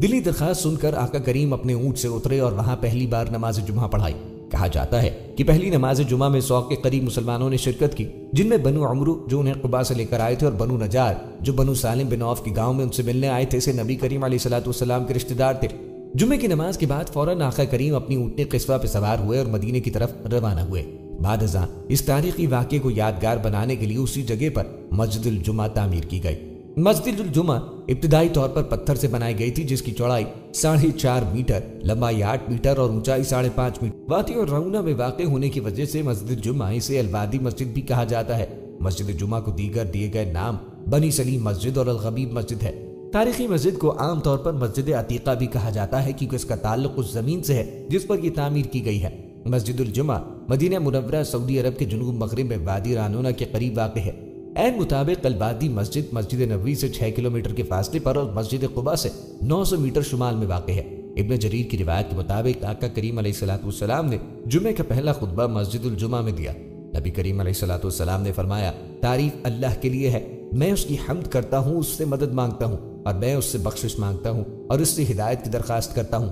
دلی درخواست سن کر آقا کریم اپنے اونٹ سے اترے اور وہاں پہلی بار نماز جمعہ پڑھائی۔ کہا جاتا ہے کہ پہلی نماز جمعہ میں 100 کے قریب مسلمانوں نے شرکت کی، جن میں بنو عمرو جو انہیں قباء سے لے کر آئے تھے اور بنو نجار جو بنو سالم بن عوف کے گاؤں میں ان سے ملنے آئے تھے، سے نبی کریم علیہ الصلوۃ والسلام کے رشتہ دار تھے۔ جمعے کی نماز کے بعد فوراً آقا کریم اپنی اونٹنی قصوہ پہ سوار ہوئے اور مدینے کی طرف روانہ ہوئے۔ بعد ازاں اس تاریخی واقعے کو یادگار بنانے کے لیے اسی جگہ پر مسجد الجمعہ تعمیر کی گئی۔ مسجد الجمعہ ابتدائی طور پر پتھر سے بنائی گئی تھی، جس کی چوڑائی 4.5 میٹر، لمبائی 8 میٹر اور اونچائی 5.5 میٹر۔ وادی اور رعونہ میں واقع ہونے کی وجہ سے مسجد الجمعہ اسے الوادی مسجد بھی کہا جاتا ہے۔ مسجد الجمعہ کو دیگر دیے گئے نام بنی سلیم مسجد اور الغبیب مسجد ہے۔ تاریخی مسجد کو عام طور پر مسجد عتیقہ بھی کہا جاتا ہے کیونکہ اس کا تعلق اس زمین سے ہے جس پر یہ تعمیر کی گئی ہے۔ مسجد الجمعہ مدینہ منورہ سعودی عرب کے جنوب مغرب میں وادی رانونہ کے قریب واقع ہے۔ عین مطابق الوادی مسجد مسجد نبوی سے 6 کلومیٹر کے فاصلے پر اور مسجد قباء سے 900 میٹر شمال میں واقع ہے۔ ابن جریر کی روایت کے مطابق آقا کریم علیہ الصلوۃ والسلام نے جمعے کا پہلا خطبہ مسجد الجمعہ میں دیا۔ نبی کریم علیہ الصلوۃ والسلام نے فرمایا، تعریف اللہ کے لیے ہے، میں اس کی حمد کرتا ہوں، اس سے مدد مانگتا ہوں اور میں اس سے بخشش مانگتا ہوں اور اس سے ہدایت کی درخواست کرتا ہوں۔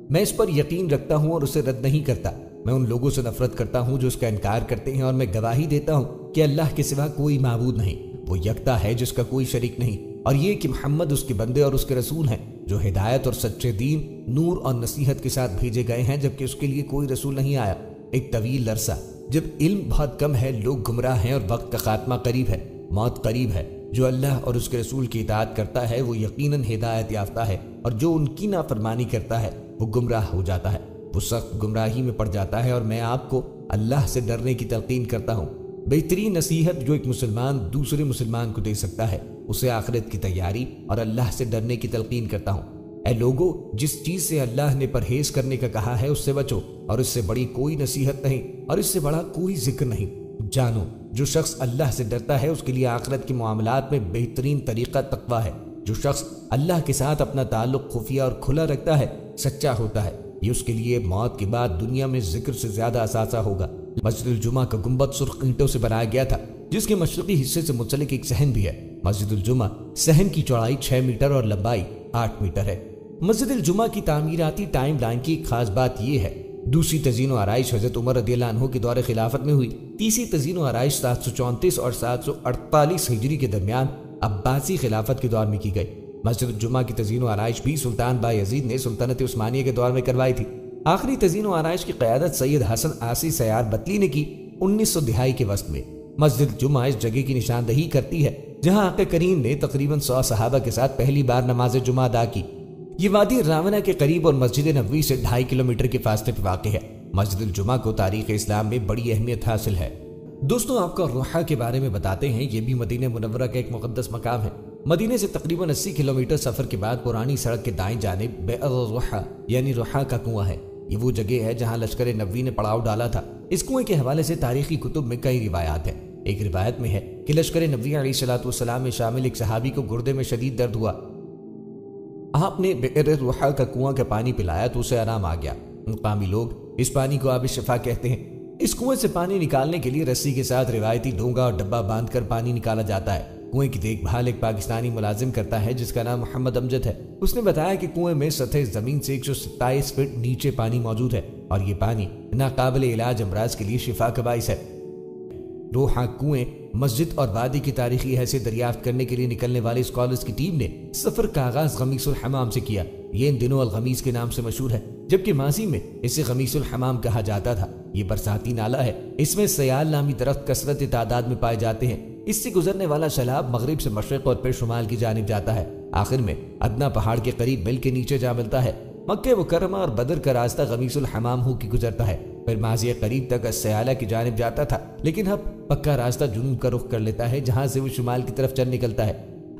میں اس پر یقین رکھتا ہوں اور اسے رد نہیں کرتا۔ میں ان لوگوں سے نفرت کرتا ہوں جو اس کا انکار کرتے ہیں، اور میں گواہی دیتا ہوں کہ اللہ کے سوا کوئی معبود نہیں، وہ یکتا ہے جس کا کوئی شریک نہیں، اور یہ کہ محمد اس کے بندے اور اس کے رسول ہیں جو ہدایت اور سچے دین، نور اور نصیحت کے ساتھ بھیجے گئے ہیں، جبکہ اس کے لیے کوئی رسول نہیں آیا۔ ایک طویل عرصہ جب علم بہت کم ہے، لوگ گمراہ ہیں اور وقت کا خاتمہ قریب ہے، موت قریب ہے۔ جو اللہ اور اس کے رسول کی اطاعت کرتا ہے وہ یقیناً ہدایت یافتہ ہے، اور جو ان کی نافرمانی کرتا ہے وہ گمراہ ہو جاتا ہے، وہ سخت گمراہی میں پڑ جاتا ہے۔ اور میں آپ کو اللہ سے ڈرنے کی تلقین کرتا ہوں۔ بہترین نصیحت جو ایک مسلمان دوسرے مسلمان کو دے سکتا ہے اسے آخرت کی تیاری اور اللہ سے ڈرنے کی تلقین کرتا ہوں۔ اے لوگو، جس چیز سے اللہ نے پرہیز کرنے کا کہا ہے اس سے بچو، اور اس سے بڑی کوئی نصیحت نہیں اور اس سے بڑا کوئی ذکر نہیں۔ جانو، جو شخص اللہ سے ڈرتا ہے اس کے لیے آخرت کے معاملات میں بہترین طریقہ تقویٰ ہے۔ جو شخص اللہ کے ساتھ اپنا تعلق خفیہ اور کھلا رکھتا ہے سچا ہوتا ہے، یہ اس کے لیے موت کے بعد دنیا میں ذکر سے زیادہ اثاثہ ہوگا۔ مسجد الجمعہ کا گنبد سرخ اینٹوں سے بنایا گیا تھا جس کے مشرقی حصے سے منسلک ایک صحن بھی ہے۔ مسجد الجمعہ صحن کی چوڑائی 6 میٹر اور لمبائی 8 میٹر ہے۔ مسجد الجمعہ کی تعمیراتی ٹائم لائن کی ایک خاص بات یہ ہے، دوسری تزئین و آرائش حضرت عمر رضی اللہ عنہ کے دور خلافت میں ہوئی، تیسری تزئین و آرائش 734 اور 748 ہجری کے درمیان عباسی خلافت کے دور میں کی گئی۔ مسجد الجمعہ کی تزئین و آرائش بھی سلطان بایزید نے سلطنت عثمانیہ کے دور میں کروائی تھی۔ آخری تزئین و آرائش کی قیادت سید حسن عاصی سیار بطلی نے کی 1900 دہائی کے وسط میں۔ مسجد الجمعہ اس جگہ کی نشاندہی کرتی ہے جہاں آقا کریم نے تقریباً 100 صحابہ کے ساتھ پہلی بار نماز جمعہ ادا کی۔ یہ وادی راونہ کے قریب اور مسجد نبوی سے 2.5 کلومیٹر کے فاصلے پر واقع ہے۔ مسجد الجمعہ کو تاریخ اسلام میں بڑی اہمیت حاصل ہے۔ دوستوں، آپ کو روحہ کے بارے میں بتاتے ہیں۔ یہ بھی مدینہ منورہ کا ایک مقدس مقام ہے۔ مدینے سے تقریباً 80 کلومیٹر سفر کے بعد پرانی سڑک کے دائیں جانب بئر روحہ یعنی روحہ کا کنواں ہے۔ یہ وہ جگہ ہے جہاں لشکر نبوی نے پڑاؤ ڈالا تھا۔ اس کنویں کے حوالے سے تاریخی کتب میں کئی روایات ہیں۔ ایک روایت میں ہے کہ لشکر نبوی علیہ الصلوۃ والسلام میں شامل ایک صحابی کو گردے میں شدید درد ہوا۔ آپ نے بئر روحہ کا کنواں کا پانی پلایا تو اسے آرام آ گیا۔ مقامی لوگ اس پانی کو آب شفا کہتے ہیں۔ اس کنویں سے پانی نکالنے کے لیے رسی کے ساتھ روایتی ڈونگا اور ڈبہ باندھ کر پانی نکالا جاتا ہے۔ کنویں کی دیکھ بھال ایک پاکستانی ملازم کرتا ہے جس کا نام محمد امجد ہے۔ اس نے بتایا کہ کنویں میں سطح زمین سے 127 فٹ نیچے پانی موجود ہے اور یہ پانی ناقابل علاج امراض کے لیے شفا کا باعث ہے۔ روحہ کنویں، مسجد اور وادی کی تاریخی حیثیت دریافت کرنے کے لیے نکلنے والے اسکالرز کی ٹیم نے سفر کا آغاز غمیس الحمام سے کیا۔ یہ ان دنوں الغمیس کے نام سے مشہور ہے، جبکہ ماضی میں اسے غمیس الحمام کہا جاتا تھا۔ یہ برساتی نالہ ہے۔ اس میں سیال نامی درخت کثرت تعداد میں پائے جاتے ہیں۔ اس سے گزرنے والا سیلاب مغرب سے مشرق اور پھر شمال کی جانب جاتا ہے۔ آخر میں ادنا پہاڑ کے قریب مل کے نیچے جا ملتا ہے۔ مکہ مکرمہ اور بدر کا راستہ غمیس الحمام ہو کے گزرتا ہے، پھر ماضی قریب تک السیالہ کی جانب جاتا تھا، لیکن اب پکا راستہ جنوب کا رخ کر لیتا ہے جہاں سے وہ شمال کی طرف چل نکلتا ہے۔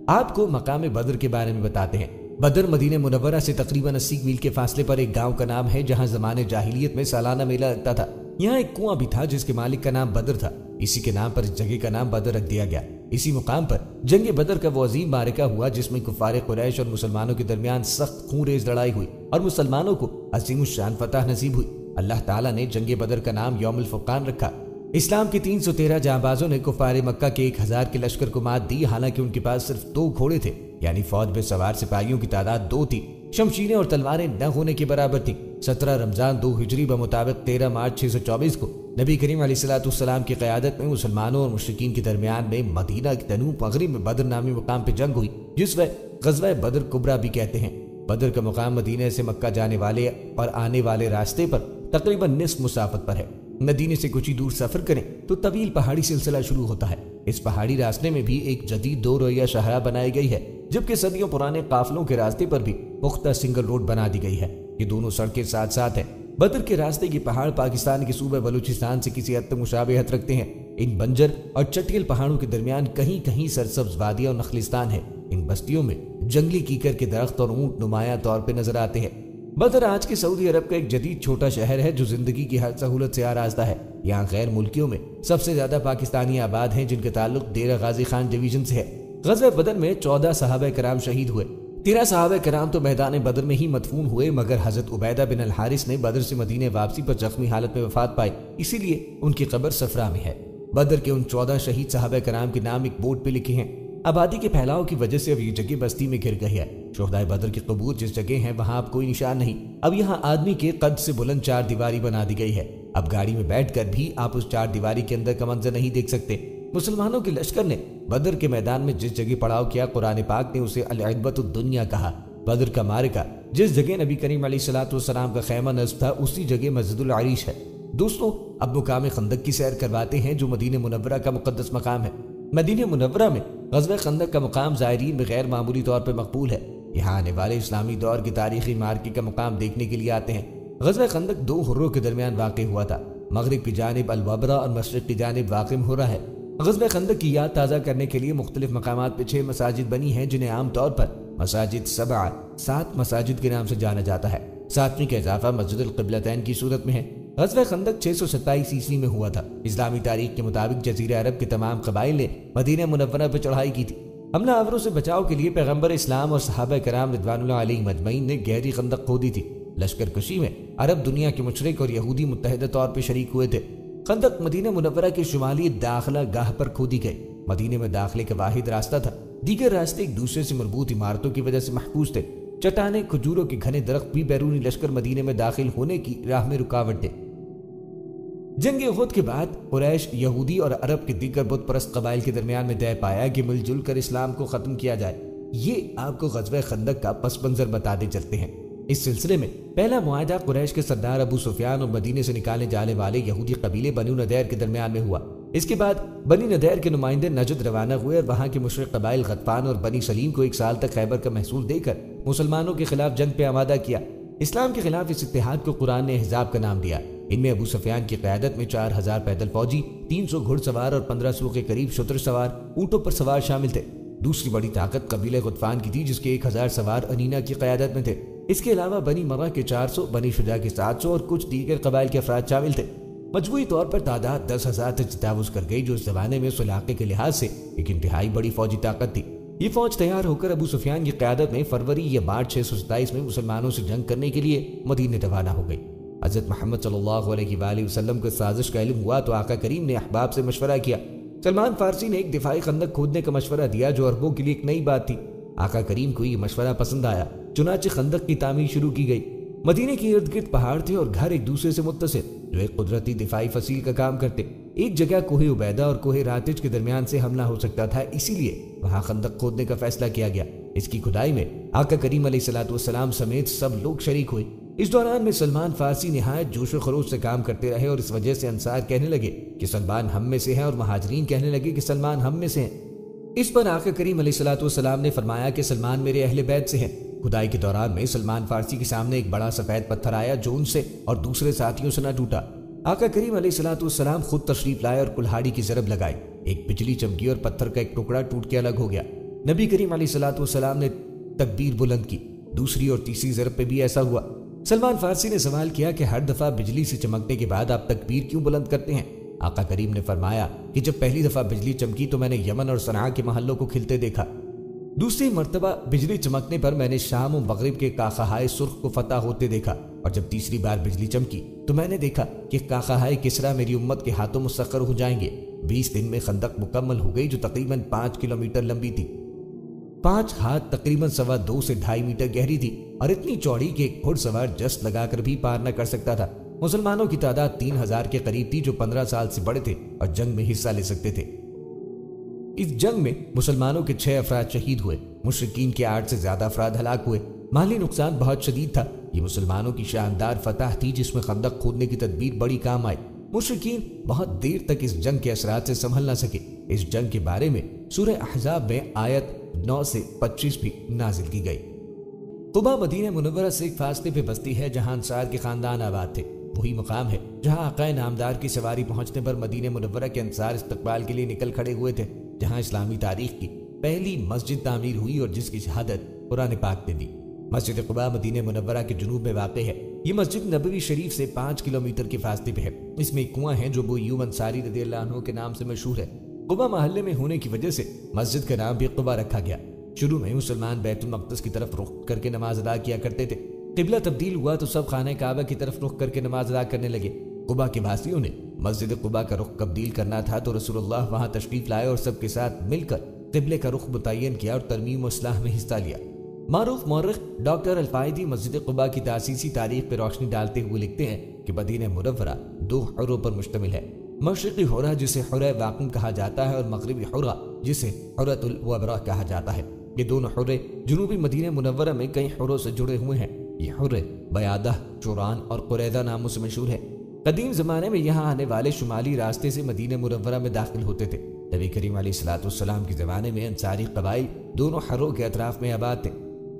آپ کو مقام بدر کے بارے میں بتاتے ہیں۔ بدر مدینہ منورہ سے تقریباً 80 میل کے فاصلے پر ایک گاؤں کا نام ہے جہاں زمانے جاہلیت میں سالانہ میلہ لگتا تھا۔ یہاں ایک کنواں بھی تھا جس کے مالک کا نام بدر تھا۔ اسی کے نام پر اس جگہ کا نام بدر رکھ دیا گیا۔ اسی مقام پر جنگ بدر کا وہ عظیم معرکہ ہوا جس میں کفار قریش اور مسلمانوں کے درمیان سخت خون ریز لڑائی ہوئی اور مسلمانوں کو عظیم الشان فتح نصیب ہوئی۔ اللہ تعالیٰ نے جنگ بدر کا نام یوم الفرقان رکھا۔ اسلام کے 313 جانبازوں نے کفار مکہ کے 1000 کے لشکر کو مات دی، حالانکہ ان کے پاس صرف 2 گھوڑے تھے، یعنی فوج میں سوار سپاہیوں کی تعداد 2 تھی۔ شمشیریں اور تلواریں نہ ہونے کے برابر تھیں۔ 17 رمضان 2 ہجری بمطابق 13 مارچ 624 کو نبی کریم علیہ الصلوۃ والسلام کی قیادت میں مسلمانوں اور مشرکین کے درمیان میں مدینہ کے جنوب مغرب میں بدر نامی مقام پہ جنگ ہوئی، جس کو غزوہ بدر کبریٰ بھی کہتے ہیں۔ بدر کا مقام مدینہ سے مکہ جانے والے اور آنے والے راستے پر تقریباً نصف مسافت پر ہے۔ مدینے سے کچھ ہی دور سفر کریں تو طویل پہاڑی سلسلہ شروع ہوتا ہے۔ اس پہاڑی راستے میں بھی ایک جدید 2 رویہ شاہراہ بنائی گئی ہے، جبکہ صدیوں پرانے قافلوں کے راستے پر بھی پختہ سنگل روڈ بنا دی گئی ہے۔ یہ دونوں سڑکیں ساتھ ساتھ ہیں۔ بدر کے راستے کے پہاڑ پاکستان کے صوبہ بلوچستان سے کسی حد تک مشابہت رکھتے ہیں۔ ان بنجر اور چٹیل پہاڑوں کے درمیان کہیں کہیں سرسبز وادیاں اور نخلستان ہیں۔ ان بستیوں میں جنگلی کیکر کے درخت اور اونٹ نمایاں طور پہ نظر آتے ہیں۔ بدر آج کے سعودی عرب کا ایک جدید چھوٹا شہر ہے جو زندگی کی ہر سہولت سے آراستہ ہے۔ یہاں غیر ملکیوں میں سب سے زیادہ پاکستانی آباد ہیں جن کا تعلق ڈیرہ غازی خان ڈویژن سے ہے۔ غزوہ بدر میں 14 صحابہ کرام شہید ہوئے۔ 13 صحابہ کرام تو میدان بدر میں ہی مدفون ہوئے، مگر حضرت عبیدہ بن الحارث نے بدر سے مدینے واپسی پر زخمی حالت میں وفات پائی، اسی لیے ان کی قبر صفرا میں ہے۔ بدر کے ان 14 شہید صحابہ کرام کے نام ایک بورڈ پہ لکھے ہیں۔ آبادی کے پھیلاؤ کی وجہ سے اب یہ جگہ بستی میں گھر گئی ہے۔ شہدائے بدر کی قبور جس جگہ ہیں وہاں اب کوئی نشان نہیں۔ اب یہاں آدمی کے قد سے بلند 4 دیواری بنا دی گئی ہے۔ اب گاڑی میں بیٹھ کر بھی آپ اس 4 دیواری کے اندر کا منظر نہیں دیکھ سکتے۔ مسلمانوں کے لشکر نے بدر کے میدان میں جس جگہ پڑاؤ کیا، قرآن پاک نے اسے العدبۃ الدنیا کہا۔ بدر کا معرکہ جس جگہ نبی کریم علیہ الصلوۃ والسلام کا خیمہ نصب تھا، اسی جگہ مسجد العریش ہے۔ دوستوں، اب مقام خندق کی سیر کرواتے ہیں جو مدینہ منورہ کا مقدس مقام ہے۔ مدینہ منورہ میں غزوہ خندق کا مقام زائرین میں غیر معمولی طور پر مقبول ہے۔ یہاں آنے والے اسلامی دور کی تاریخی معرکے کا مقام دیکھنے کے لیے آتے ہیں۔ غزوہ خندق 2 حروں کے درمیان واقع ہوا تھا۔ مغرب کی جانب الوبرا اور مشرق کی جانب واقع ہو رہا ہے۔ غزوہ خندق کی یاد تازہ کرنے کے لیے مختلف مقامات پہ 6 مساجد بنی ہیں، جنہیں عام طور پر مساجد سبع 7 مساجد کے نام سے جانا جاتا ہے۔ 7ویں کا اضافہ مسجد القبلتین کی صورت میں ہے۔ غزوہ خندق 627 عیسوی میں ہوا تھا۔ اسلامی تاریخ کے مطابق جزیرہ عرب کے تمام قبائل نے مدینہ منورہ پر چڑھائی کی تھی۔ حملہ آوروں سے بچاؤ کے لیے پیغمبر اسلام اور صحابہ کرام رضوان اللہ علیہم اجمعین نے گہری خندق کھودی تھی۔ لشکر کشی میں عرب دنیا کے مشرک اور یہودی متحدہ طور پر شریک ہوئے تھے۔ خندق مدینہ منورہ کے شمالی داخلہ گاہ پر کھودی گئی۔ مدینہ میں داخلے کا واحد راستہ تھا، دیگر راستے ایک دوسرے سے مربوط عمارتوں کی وجہ سے محفوظ تھے۔ چٹانیں، کھجوروں کے گھنے درخت بھی بیرونی لشکر مدینہ میں داخل ہونے کی راہ میں رکاوٹ تھے۔ جنگ احد کے بعد قریش، یہودی اور عرب کے دیگر بت پرست قبائل کے درمیان میں طے پایا کہ مل جل کر اسلام کو ختم کیا جائے۔ یہ آپ کو غزوہ خندق کا پس منظر بتاتے چلتے ہیں۔ اس سلسلے میں پہلا معاہدہ قریش کے سردار ابو سفیان اور مدینے سے نکالے جانے والے یہودی قبیلے بنو نضیر کے درمیان میں ہوا۔ اس کے بعد بنی نضیر کے نمائندے نجد روانہ ہوئے اور وہاں کے مشرک قبائل غطفان اور بنی سلیم کو 1 سال تک خیبر کا محصول دے کر مسلمانوں کے خلاف جنگ پہ آمادہ کیا۔ اسلام کے خلاف اس اتحاد کو قرآن نے احزاب کا نام دیا۔ ان میں ابو سفیان کی قیادت میں 4000 پیدل فوجی، 300 گھڑ سوار اور 1500 کے قریب شتر سوار اونٹوں پر سوار شامل تھے۔ دوسری بڑی طاقت قبیلہ غطفان کی تھی، جس کے 1000 سوار انینا کی قیادت میں تھے۔ اس کے علاوہ بنی مرہ کے 400، بنی شجاع کے 700 اور کچھ دیگر قبائل کے افراد شامل تھے۔ مجموعی طور پر تعداد 10,000 تک تجاوز کر گئی، جو اس زمانے میں اس علاقے کے لحاظ سے ایک انتہائی بڑی فوجی طاقت تھی۔ یہ فوج تیار ہو کر ابو سفیان کی قیادت میں فروری یا مارچ 627 میں مسلمانوں سے جنگ کرنے کے لیے مدینے روانہ ہو گئی۔ حضرت محمد صلی اللہ علیہ وآلہ وسلم کو سازش کا علم ہوا تو آقا کریم نے احباب سے مشورہ کیا۔ سلمان فارسی نے ایک دفاعی خندق کھودنے کا مشورہ دیا، جو عربوں کے لیے ایک نئی بات تھی۔ آقا کریم کو یہ مشورہ پسند آیا، چنانچہ خندق کی تعمیر شروع کی گئی۔ مدینے کے ارد گرد پہاڑ تھے اور گھر ایک دوسرے سے متصل، جو ایک قدرتی دفاعی فصیل کا کام کرتے۔ ایک جگہ کوہ عبیدہ اور کوہ راتج کے درمیان سے حملہ ہو سکتا تھا، اسی لیے وہاں خندق کھودنے کا فیصلہ کیا گیا۔ اس کی کھدائی میں آقا کریم علیہ الصلوۃ والسلام سمیت سب لوگ شریک ہوئے۔ اس دوران میں سلمان فارسی نہایت جوش و خروش سے کام کرتے رہے اور اس وجہ سے انصار کہنے لگے کہ سلمان ہم میں سے ہے اور مہاجرین کہنے لگے کہ سلمان ہم میں سے ہیں۔ اس پر آقا کریم علیہ الصلوۃ والسلام نے فرمایا کہ سلمان میرے اہل بیت سے ہیں۔ کھدائی کے دوران میں سلمان فارسی کے سامنے ایک بڑا سفید پتھر آیا، جو ان سے اور دوسرے ساتھیوں سے نہ ٹوٹا۔ آقا کریم علیہ الصلوۃ والسلام خود تشریف لائے اور کلہاڑی کی ضرب لگائی۔ ایک بجلی چمکی اور پتھر کا ایک ٹکڑا ٹوٹ کے الگ ہو گیا۔ نبی کریم علیہ الصلوۃ والسلام نے تکبیر بلند کی۔ دوسری اور تیسری ضرب پہ بھی ایسا ہوا۔ سلمان فارسی نے سوال کیا کہ ہر دفعہ بجلی سے چمکنے کے بعد آپ تکبیر کیوں بلند کرتے ہیں؟ آقا کریم نے فرمایا کہ جب پہلی دفعہ بجلی چمکی تو میں نے یمن اور صنعاء کے محلوں کو کھلتے دیکھا۔ دوسری مرتبہ بجلی چمکنے پر میں نے شام و مغرب کے قاقہائے سرخ کو فتح ہوتے دیکھا، اور جب تیسری بار بجلی چمکی تو میں نے دیکھا کہ قاقہائے کسرا میری امت کے ہاتھوں مسخر ہو جائیں گے۔ 20 دن میں خندق مکمل ہو گئی، جو تقریباً 5 کلومیٹر لمبی تھی۔ 5 ہاتھ تقریباً 2.25 سے 2.5 میٹر گہری تھی اور اتنی چوڑی کہ ایک گھڑ سوار جست لگا کر بھی پار نہ کر سکتا تھا۔ مسلمانوں کی تعداد 3000 کے قریب تھی، جو 15 سال سے بڑے تھے اور جنگ میں حصہ لے سکتے تھے۔ اس جنگ میں مسلمانوں کے 6 افراد شہید ہوئے، مشرکین کے 8 سے زیادہ افراد ہلاک ہوئے۔ مالی نقصان بہت شدید تھا۔ یہ مسلمانوں کی شاندار فتح تھی، جس میں خندق کھودنے کی تدبیر بڑی کام آئی۔ مشرکین بہت دیر تک اس جنگ کے اثرات سے سنبھل نہ سکے۔ اس جنگ کے بارے میں سورہ احزاب میں آیت 9 سے 25 بھی نازل کی گئی۔ قباء مدینہ منورہ سے ایک فاصلے پہ بستی ہے جہاں انصار کے خاندان آباد تھے۔ وہی مقام ہے جہاں آقا نامدار کی سواری پہنچنے پر مدینہ منورہ کے انصار استقبال کے لیے نکل کھڑے ہوئے تھے، جہاں اسلامی تاریخ کی پہلی مسجد تعمیر ہوئی اور جس کی شہادت قرآن پاک نے دی۔ مسجد قباء مدینہ منورہ کے جنوب میں واقع ہے۔ یہ مسجد نبوی شریف سے 5 کلومیٹر کے فاصلے پہ ہے۔ اس میں ایک کنواں ہے جو ابو ایوب انصاری رضی اللہ عنہ کے نام سے مشہور ہے۔ قباء محلے میں ہونے کی وجہ سے مسجد کا نام بھی قباء رکھا گیا۔ شروع میں مسلمان بیت المقدس کی طرف رخ کر کے نماز ادا کیا کرتے تھے۔ قبلہ تبدیل ہوا تو سب خانہ کعبہ کی طرف رخ کر کے نماز ادا کرنے لگے۔ قباء کے باسیوں نے مسجد قباء کا رخ تبدیل کرنا تھا تو رسول اللہ وہاں تشریف لائے اور سب کے ساتھ مل کر قبلے کا رخ متعین کیا اور ترمیم و اصلاح میں حصہ لیا۔ معروف مورخ ڈاکٹر الفائدی مسجد قباء کی تاسیسی تاریخ پہ روشنی ڈالتے ہوئے لکھتے ہیں کہ مدینہ منورہ 2 حروں پر مشتمل ہے۔ مشرقی حرہ جسے حرہ واقم کہا جاتا ہے اور مغربی حرہ جسے حرۃ الوبرا کہا جاتا ہے۔ یہ دونوں حرے جنوبی مدینہ منورہ میں کئی حروں سے جڑے ہوئے ہیں۔ یہ حرے بیادہ، چوران اور قریظہ ناموں سے مشہور ہے۔ قدیم زمانے میں یہاں آنے والے شمالی راستے سے مدینہ منورہ میں داخل ہوتے تھے۔ نبی کریم علیہ الصلوۃ والسلام کے زمانے میں انصاری قبائل دونوں حروں کے اطراف میں آباد تھے۔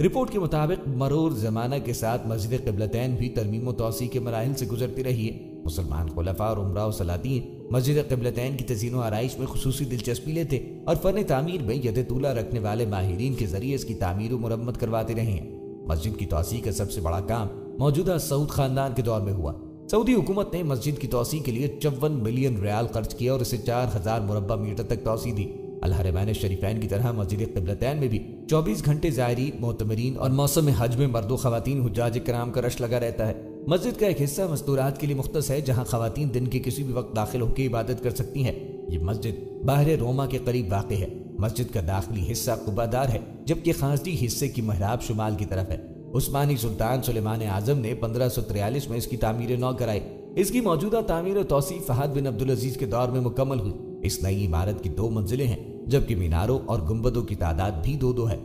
رپورٹ کے مطابق مرور زمانہ کے ساتھ مسجد قبلتین بھی ترمیم و توسیع کے مراحل سے گزرتی رہی ہے۔ مسلمان خلفاء اور عمراء و سلاطین مسجد قبلتین کی تزئین و آرائش میں خصوصی دلچسپی لیتے اور فن تعمیر میں ید طولہ رکھنے والے ماہرین کے ذریعے اس کی تعمیر و مرمت کرواتے رہے ہیں۔ مسجد کی توسیع کا سب سے بڑا کام موجودہ سعود خاندان کے دور میں ہوا۔ سعودی حکومت نے مسجد کی توسیع کے لیے 54 ملین ریال خرچ کیا اور اسے 4000 مربع میٹر تک توسیع دی۔ الحرمین شریفین کی طرح مسجد قبلتین میں بھی 24 گھنٹے زائرین، معتمرین اور موسم حج میں مرد و خواتین حجاج کرام کا رش لگا رہتا ہے۔ مسجد کا ایک حصہ مستورات کے لیے مختص ہے، جہاں خواتین دن کے کسی بھی وقت داخل ہو کے عبادت کر سکتی ہیں۔ یہ مسجد باہر روما کے قریب واقع ہے۔ مسجد کا داخلی حصہ قبہ دار ہے، جبکہ خارجی حصے کی محراب شمال کی طرف ہے۔ عثمانی سلطان سلیمان اعظم نے 1543 میں اس کی تعمیر نو کرائی۔ اس کی موجودہ تعمیر و توسیع فہد بن عبدالعزیز کے دور میں مکمل ہوئی۔ اس نئی عمارت کی 2 منزلیں ہیں، جبکہ میناروں اور گنبدوں کی تعداد بھی 2 ہے۔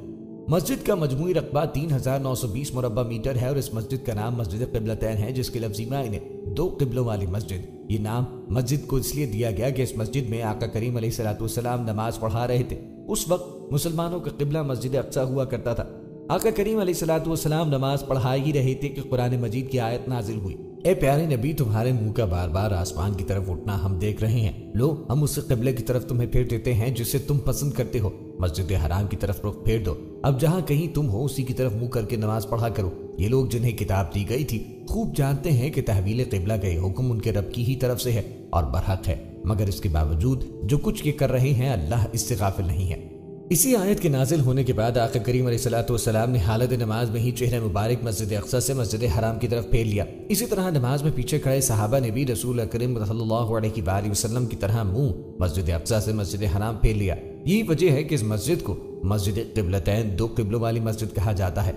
مسجد کا مجموعی رقبہ 3920 مربع میٹر ہے اور اس مسجد کا نام مسجد قبلتین ہے، جس کے لفظی معنی 2 قبلوں والی مسجد۔ یہ نام مسجد کو اس لیے دیا گیا کہ اس مسجد میں آقا کریم علیہ السلام نماز پڑھا رہے تھے۔ اس وقت مسلمانوں کا قبلہ مسجد اقصی ہوا کرتا تھا۔ آقا کریم علیہ السلام نماز پڑھا ہی رہے تھے کہ قرآن مجید کی آیت نازل ہوئی، اے پیارے نبی، تمہارے منہ کا بار بار آسمان کی طرف اٹھنا ہم دیکھ رہے ہیں۔ لو، ہم اس قبلے کی طرف تمہیں پھیر دیتے ہیں جسے تم پسند کرتے ہو۔ مسجد حرام کی طرف رخ پھیر دو۔ اب جہاں کہیں تم ہو اسی کی طرف منہ کر کے نماز پڑھا کرو۔ یہ لوگ جنہیں کتاب دی گئی تھی خوب جانتے ہیں کہ تحویل قبلہ کا یہ حکم ان کے رب کی ہی طرف سے ہے اور برحق ہے، مگر اس کے باوجود جو کچھ یہ کر رہے ہیں اللہ اس سے غافل نہیں ہے۔ اسی آیت کے نازل ہونے کے بعد آقا کریم علیہ السلام نے حالت نماز میں ہی چہرہ مبارک مسجد اقصی سے مسجد حرام کی طرف پھیر لیا۔ اسی طرح نماز میں پیچھے کھڑے صحابہ نے بھی رسول اکرم صلی اللہ علیہ وآلہ وسلم کی طرح منہ مسجد اقصی سے مسجد حرام پھیر لیا۔ یہی وجہ ہے کہ اس مسجد کو مسجد قبلتین 2 قبلوں والی مسجد کہا جاتا ہے۔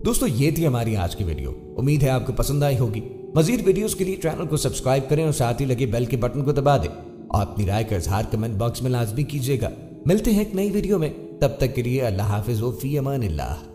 دوستو، یہ تھی ہماری آج کی ویڈیو۔ امید ہے آپ کو پسند آئی ہوگی۔ مزید ویڈیوز کے لیے چینل کو سبسکرائب کریں اور ساتھ ہی لگے بیل کے بٹن کو دبا دیں اور اپنی رائے کا اظہار کمنٹ باکس میں لازمی کیجیے گا۔ ملتے ہیں ایک نئی ویڈیو میں، تب تک کے لیے اللہ حافظ و فی امان اللہ۔